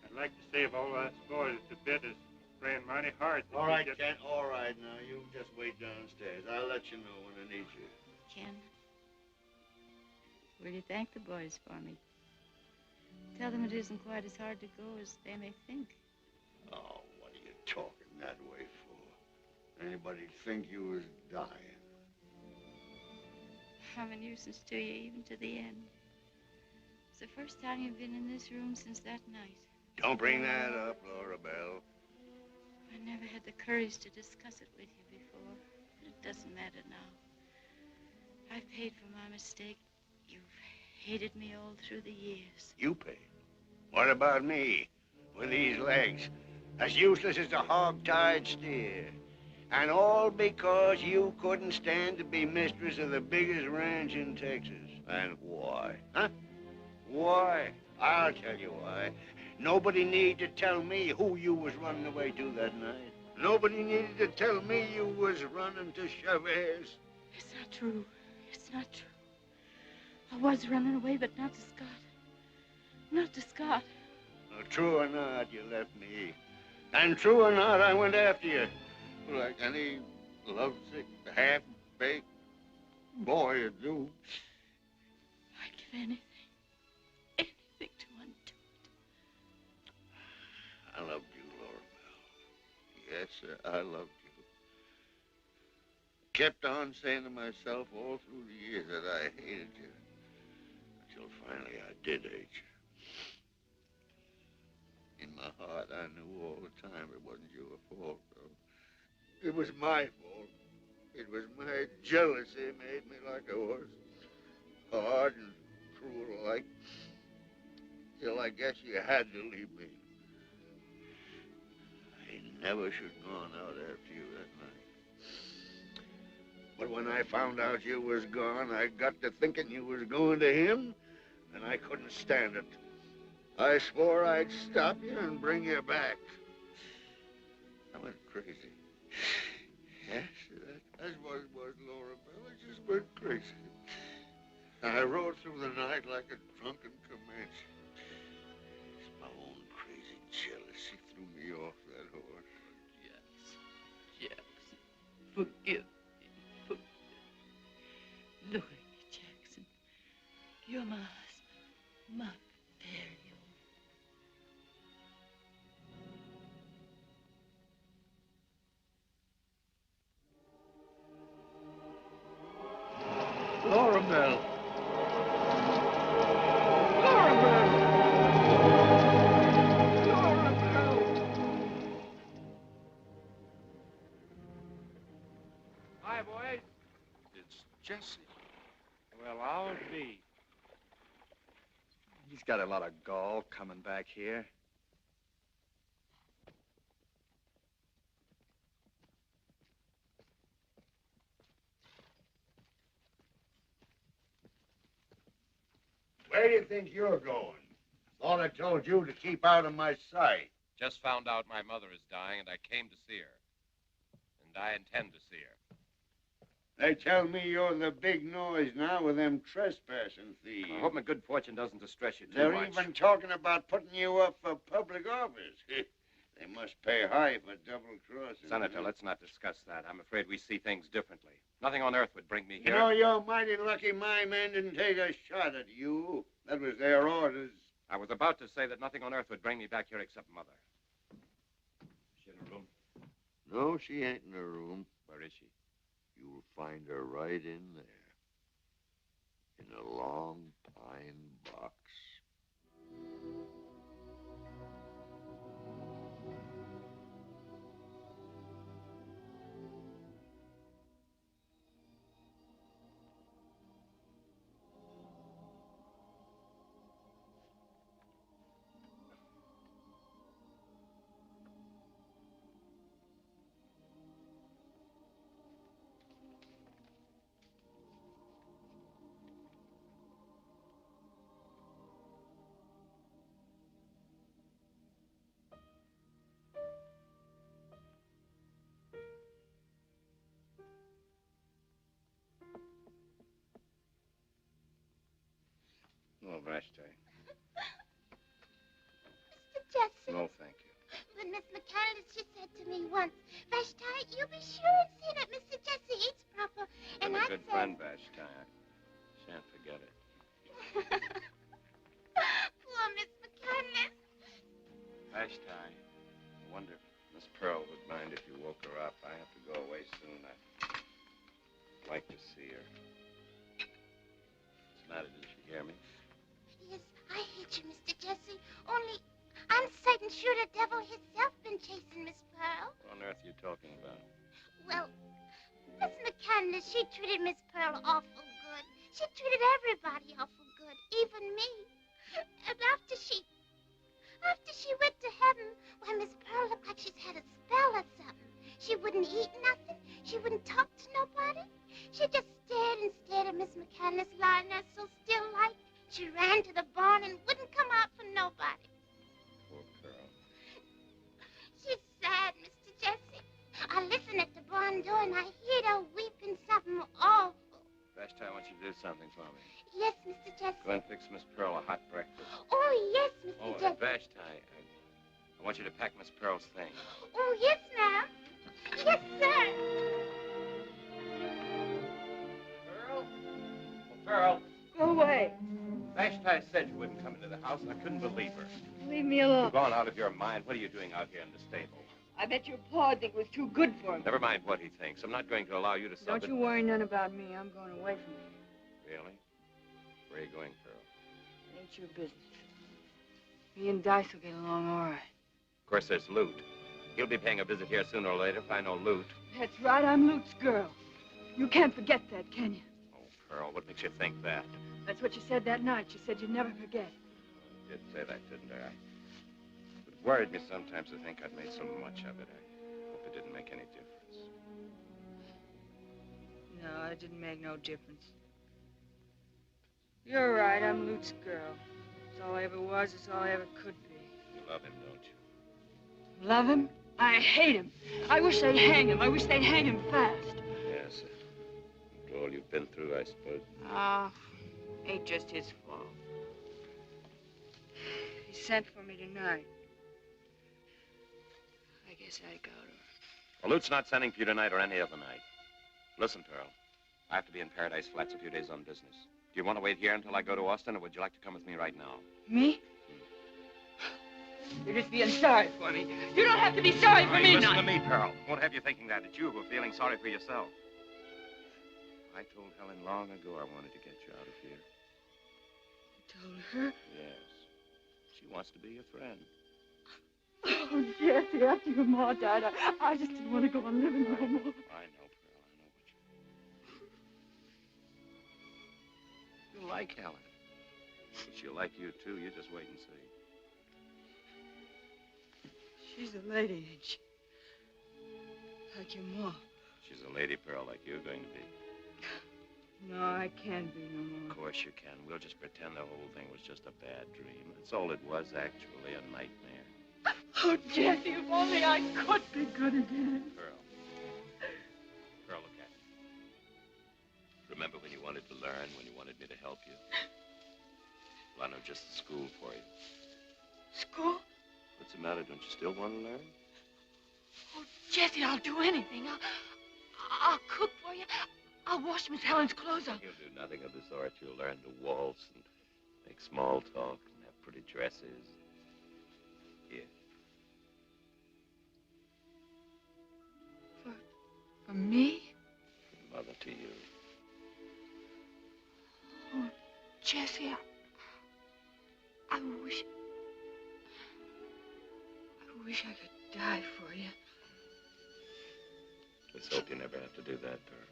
I'd like to say of all us boys, it's a bit is praying mighty hard. that All we right, get- Ken. All right, now. You just wait downstairs. I'll let you know when I need you. Ken, will you thank the boys for me? Tell them it isn't quite as hard to go as they may think. Oh, what are you talking that way for? Anybody'd think you was dying. I'm a nuisance to you, even to the end. It's the first time you've been in this room since that night. Don't bring that up, Laura Bell. I never had the courage to discuss it with you before. It doesn't matter now. I've paid for my mistake. You've hated me all through the years. You paid. What about me? With these legs, as useless as a hog-tied steer. And all because you couldn't stand to be mistress of the biggest ranch in Texas. And why? Huh? Why? I'll tell you why. Nobody needed to tell me who you was running away to that night. Nobody needed to tell me you was running to Chavez. It's not true. It's not true. I was running away, but not to Scott. Not to Scott. Well, true or not, you left me. And true or not, I went after you. Like any lovesick, half-baked boy would do. I'd give anything. Anything to undo it. I loved you, Laura Bell. Yes, sir, I loved you. Kept on saying to myself all through the years that I hated you. Until finally I did hate you. In my heart, I knew all the time it wasn't your fault, though. It was my fault. It was my jealousy made me like I was. Hard and cruel like. Till I guess you had to leave me. I never should have gone out after you that night. But when I found out you was gone, I got to thinking you was going to him, and I couldn't stand it. I swore I'd stop you and bring you back. I went crazy. Yes, that's what it was, Laura Bell. I just went crazy. I rode through the night like a drunken Comanche. It's my own crazy jealousy threw me off that horse. Jackson, forgive me. Forgive me. Look at me, Jackson. You're my husband, my very own. Laura Bell. Laura Bell. Laura Bell. Hi, boys. It's Jesse. Well, I'll be. He's got a lot of gall coming back here. Where do you think you're going? Thought I told you to keep out of my sight. Just found out my mother is dying, and I came to see her. And I intend to see her. They tell me you're the big noise now with them trespassing thieves. I hope my good fortune doesn't distress you too They're much. even talking about putting you up for public office. They must pay high for double crossing. Senator, let's not discuss that. I'm afraid we see things differently. Nothing on earth would bring me You here. know, you're mighty lucky my men didn't take a shot at you. That was their orders. I was about to say that nothing on earth would bring me back here except Mother. Is she in her room? No, she ain't in her room. Where is she? You'll find her right in there. In a long pine box. No, Vashti. Mr. Jesse. No, thank you. But Miss McCandless, she said to me once, Vashti, you be sure and see that Mr. Jesse eats proper. I'm And a I good said, friend, Vashti. I shan't forget it. poor Miss McCandless. Vashti, I wonder if Miss Pearl would mind if you woke her up. I have to go away see her. What's the matter? Did she hear me? Yes, I hate you, Mr. Jesse. Only, I'm certain sure the devil himself been chasing Miss Pearl. What on earth are you talking about? Well, Miss McCandless, she treated Miss Pearl awful good. She treated everybody awful good, even me. And after she went to heaven, why, Miss Pearl looked like she's had a spell or something. She wouldn't eat nothing. She wouldn't talk to nobody. She just stared and stared at Miss McCandless lying there so still like. She ran to the barn and wouldn't come out for nobody. Poor girl. She's sad, Mr. Jesse. I listen at the barn door and I hear her weeping something awful. Vashti, I want you to do something for me. Yes, Mr. Jesse. Go and fix Miss Pearl a hot breakfast. Oh, yes, Mr. Jesse. Vashti, I want you to pack Miss Pearl's things. Oh, yes, ma'am. Yes, sir. Pearl? Oh, Pearl. Go away. Vashti said you wouldn't come into the house, and I couldn't believe her. Leave me alone. You've gone out of your mind. What are you doing out here in the stable? I bet your pa think it was too good for him. Never mind what he thinks. I'm not going to allow you to Don't you worry none about me. I'm going away from here. Really? Where are you going, Pearl? It ain't your business. Me and Dice will get along all right. Of course, there's Loot. He'll be paying a visit here sooner or later if I know Loot. That's right. I'm Luke's girl. You can't forget that, can you? Oh, Pearl, what makes you think that? That's what you said that night. You said you'd never forget. I did say that, didn't I? It worried me sometimes to think I'd made so much of it. I hope it didn't make any difference. No, it didn't make no difference. You're right. I'm Luke's girl. It's all I ever was. It's all I ever could be. You love him, don't you? Love him? I hate him. I wish they'd hang him. I wish they'd hang him fast. Yes. After all you've been through, I suppose. Ain't just his fault. He sent for me tonight. I guess I go to her. Well, Lute's not sending for you tonight or any other night. Listen, Pearl. I have to be in Paradise Flats a few days on business. Do you want to wait here until I go to Austin, or would you like to come with me right now? Me? You're just being sorry for me. You don't have to be sorry for me, Listen to me, Pearl. Won't have you thinking that. It's you who are feeling sorry for yourself. I told Helen long ago I wanted to get you out of here. You told her? Yes. She wants to be your friend. Oh, Jesse, after your ma died, I just didn't want to go on living no more. I know, Pearl. I know what you... You like Helen. But she'll like you, too. You just wait and see. She's a lady, ain't she? Like your ma. She's a lady, Pearl, like you're going to be. No, I can't be no more. Of course you can. We'll just pretend the whole thing was just a bad dream. That's all it was, actually, a nightmare. Oh, Jesse, if only I could be good again. Pearl. Pearl, look at me. Remember when you wanted to learn, when you wanted me to help you? Well, I know just the school for you. School? What's the matter? Don't you still want to learn? Oh, Jesse, I'll do anything. I'll cook for you. I'll wash Miss Helen's clothes up. You'll do nothing of the sort. You'll learn to waltz and make small talk and have pretty dresses. Here. For me? From Mother to you. Oh, Jesse, I wish I could die for you. Let's hope you never have to do that, Pearl.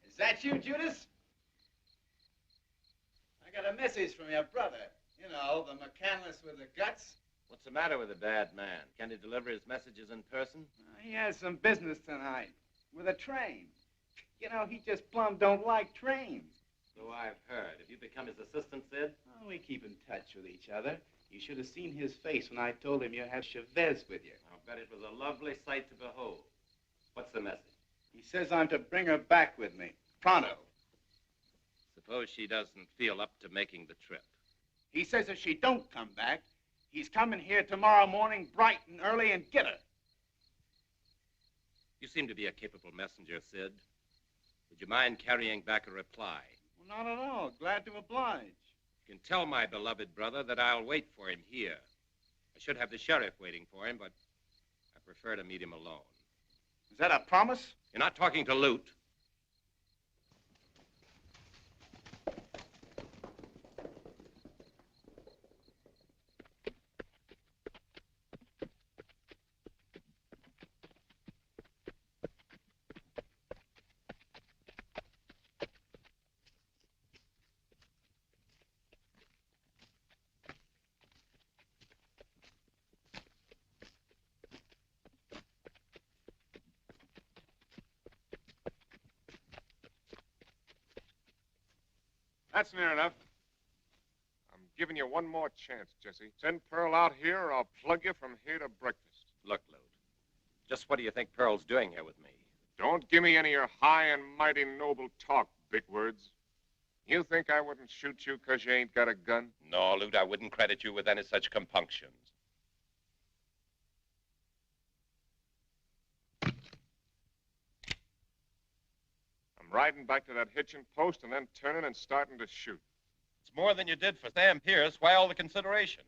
Is that you, Judas? I got a message from your brother. You know, the McCandless with the guts. What's the matter with the bad man? Can he deliver his messages in person? He has some business tonight with a train. You know, he just plumb don't like trains. So I've heard. Have you become his assistant, Sid? Oh, we keep in touch with each other. You should have seen his face when I told him you had Chavez with you. I'll bet it was a lovely sight to behold. What's the message? He He says I'm to bring her back with me. Pronto. Suppose she doesn't feel up to making the trip. He says if she don't come back, he's coming here tomorrow morning bright and early and get her. You seem to be a capable messenger, Sid. Would you mind carrying back a reply? Well, not at all. Glad to oblige. You can tell my beloved brother that I'll wait for him here. I should have the sheriff waiting for him, but I prefer to meet him alone. Is that a promise? You're not talking to Lute. That's near enough. I'm giving you one more chance, Jesse. Send Pearl out here or I'll plug you from here to breakfast. Look, Lute, just what do you think Pearl's doing here with me? Don't give me any of your high and mighty noble talk, big words. You think I wouldn't shoot you because you ain't got a gun? No, Lute, I wouldn't credit you with any such compunctions. Riding back to that hitching post and then turning and starting to shoot. It's more than you did for Sam Pierce. Why all the consideration?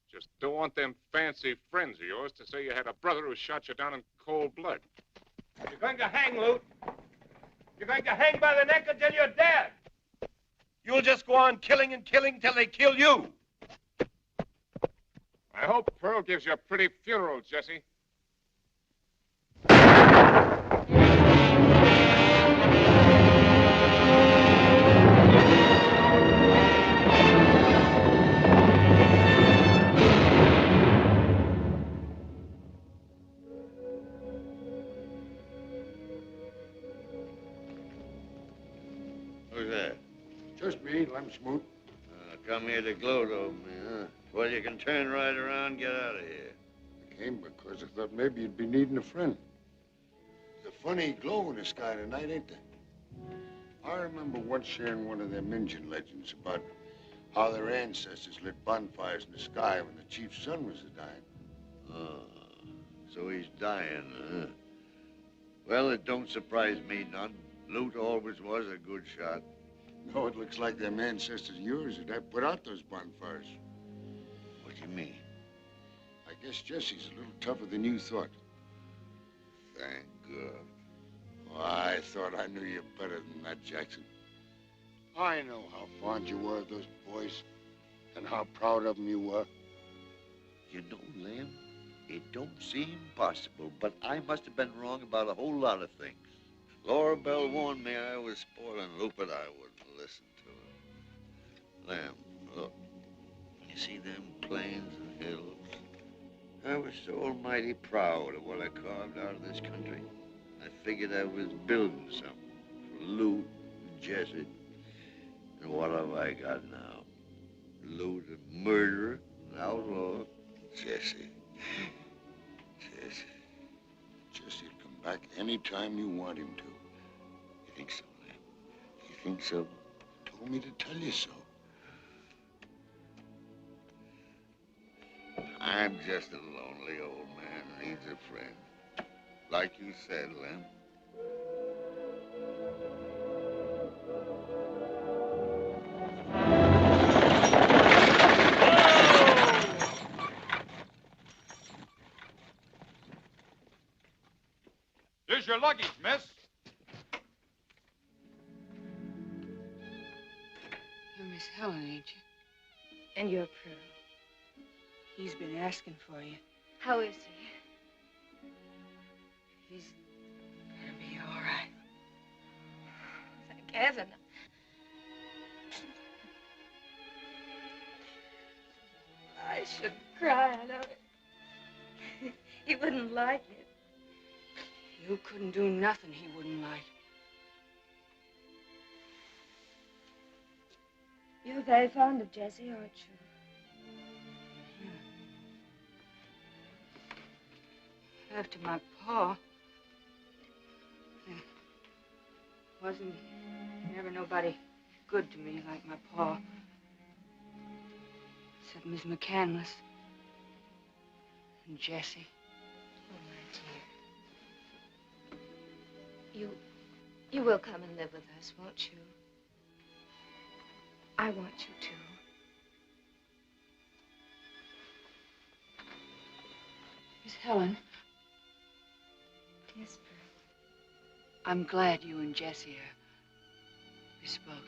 Just don't want them fancy friends of yours to say you had a brother who shot you down in cold blood. You're going to hang, Lute. You're going to hang by the neck until you're dead. You'll just go on killing and killing till they kill you. I hope Pearl gives you a pretty funeral, Jesse. Who's that? Just me, Lem Smoot. Come here to gloat over me, huh? Well, you can turn right around and get out of here. I came because I thought maybe you'd be needing a friend. There's a funny glow in the sky tonight, ain't there? I remember once hearing one of them Indian legends about how their ancestors lit bonfires in the sky when the chief's son was dying. Oh, so he's dying, huh? Well, it don't surprise me none. Lute always was a good shot. No, it looks like them ancestors of yours that have put out those bonfires. What do you mean? I guess Jesse's a little tougher than you thought. Thank God. Oh, I thought I knew you better than that, Jackson. I know how fond you were of those boys and how proud of them you were. You know, Lem, it don't seem possible, but I must have been wrong about a whole lot of things. Laura Bell warned me I was spoiling Lou, but I wouldn't listen to her. Lem, look. You see them plains and hills? I was so almighty proud of what I carved out of this country. I figured I was building something for Lute and Jesse. And what have I got now? Lute, a murderer, an outlaw. Jesse. Jesse. Jesse'll come back any time you want him to. You think so, Lem? You think so? Told me to tell you so. I'm just a lonely old man who needs a friend. Like you said, Lem. Here's your luggage, miss. You're Miss Helen, ain't you? And you're Pearl. He's been asking for you. How is he? He's gonna be all right. Thank heaven. I shouldn't cry, I know it. He wouldn't like it. You couldn't do nothing he wouldn't like. You're very fond of Jesse, aren't you? After my pa, wasn't never nobody good to me like my pa. Except Miss McCandless and Jessie. Oh, my dear. You will come and live with us, won't you? I want you to. Miss Helen. Yes, Pearl. I'm glad you and Jessie are bespoken.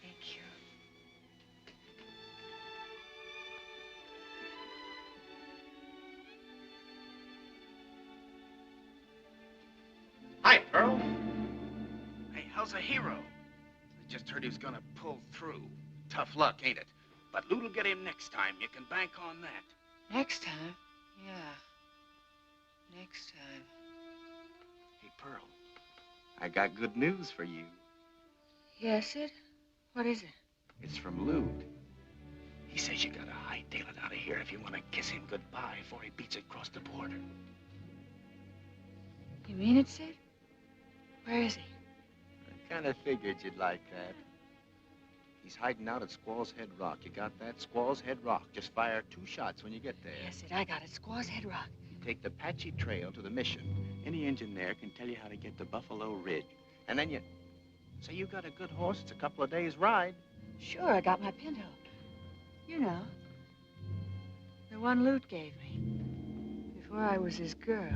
Thank you. Hi, Pearl. Hey, how's a hero? I just heard he was gonna pull through. Tough luck, ain't it? But Loot'll get him next time. You can bank on that. Next time? Yeah. Next time. Hey, Pearl, I got good news for you. Yes, Sid? What is it? It's from Loot. He says you gotta hightail it out of here if you want to kiss him goodbye before he beats it across the border. You mean it, Sid? Where is he? I kind of figured you'd like that. He's hiding out at Squaw's Head Rock. You got that? Squaw's Head Rock. Just fire 2 shots when you get there. Yes, Sid, I got it. Squaw's Head Rock. You take the patchy trail to the mission. Any engine there can tell you how to get to Buffalo Ridge. And then you... Say you got a good horse. It's a couple of days' ride. Sure, I got my pinto. You know. The one Loot gave me. Before I was his girl.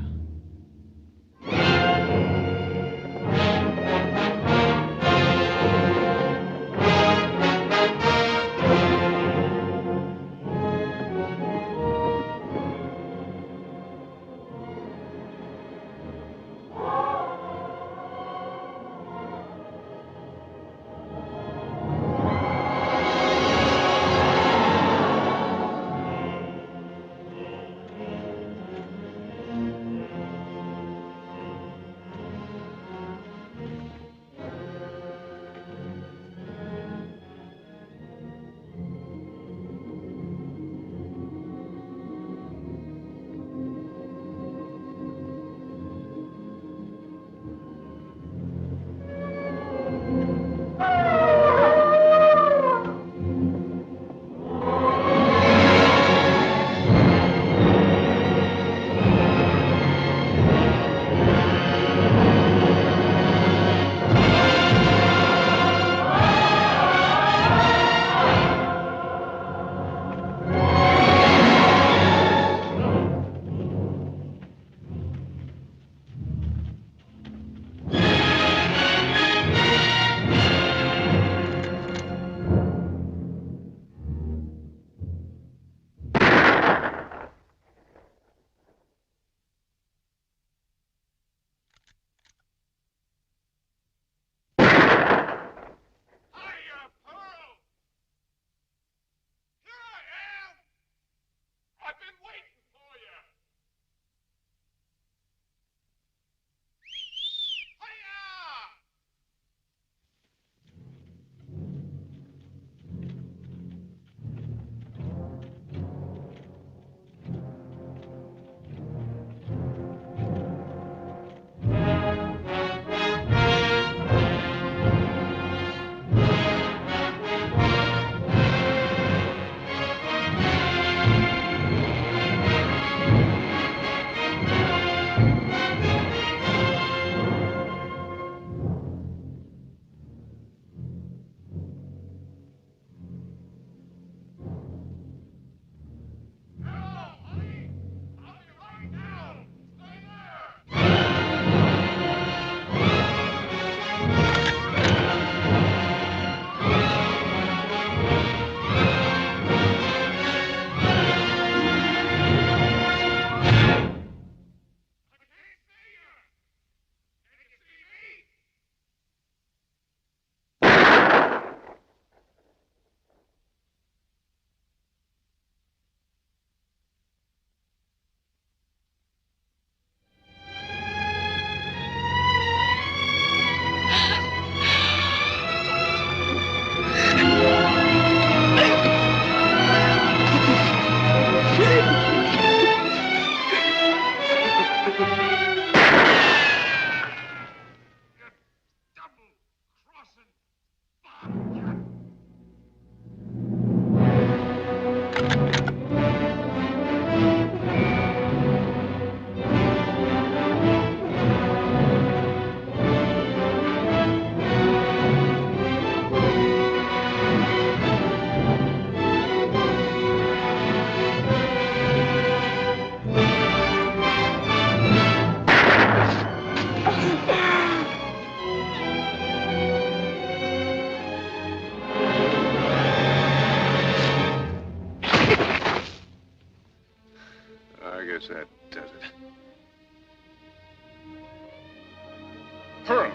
Pearl.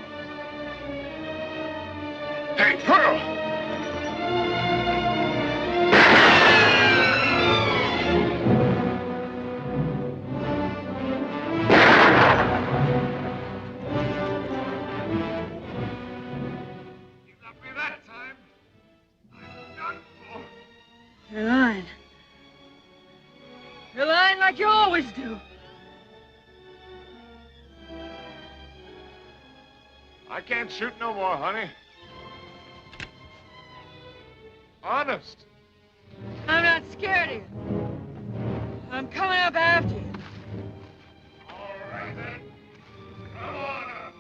Hey, Pearl! You're lying. You're lying like you always do. I can't shoot no more, honey. Honest. I'm not scared of you. I'm coming up after you. All right, then. Come on up.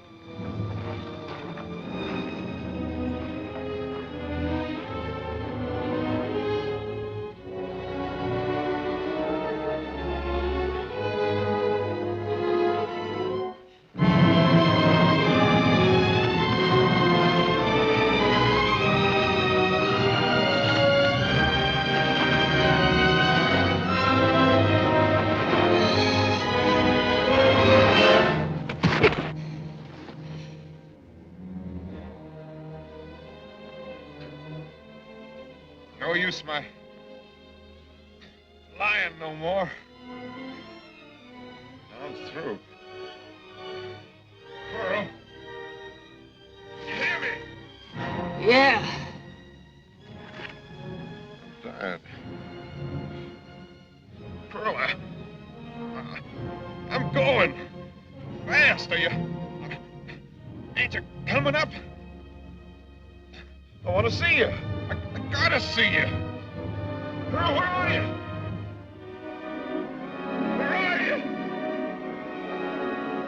No use my lying no more. I'm through. Pearl, you hear me? Yeah. Dad. Pearl, I'm going. Fast, are you? Ain't you coming up? I want to see you. I gotta see you. Pearl, where are you? Where are you?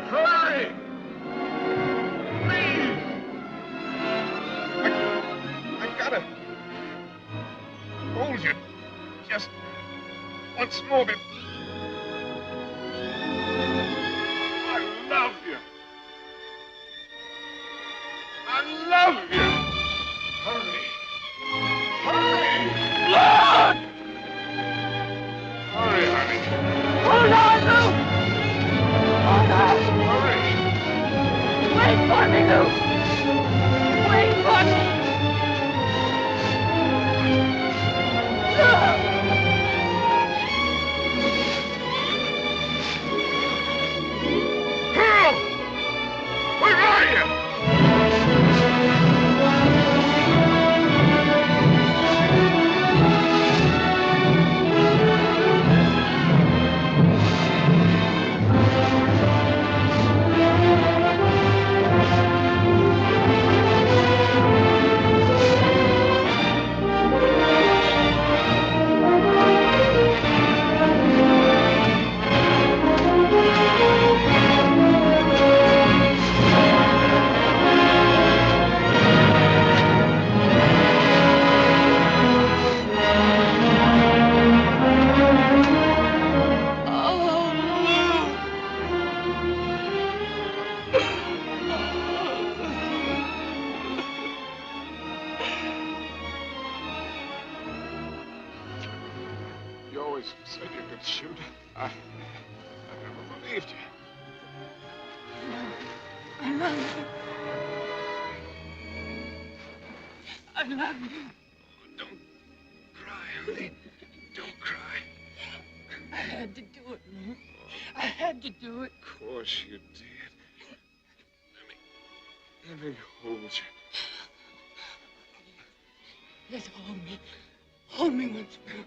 Hurry! Please! I gotta hold you just once more before. I love you. I love you. Hurry. Hurry! Lord! Hurry, honey. Hold on, Luke! Hold on! Hurry! Wait for me, Luke! Wait for me! Luke! Pearl! Where are you? You always said you could shoot. I never believed you. I love you. I love you. Don't cry, honey. Don't cry. I had to do it, Luke. I had to do it. Of course you did. Let me hold you. Yes, hold me. Hold me once more.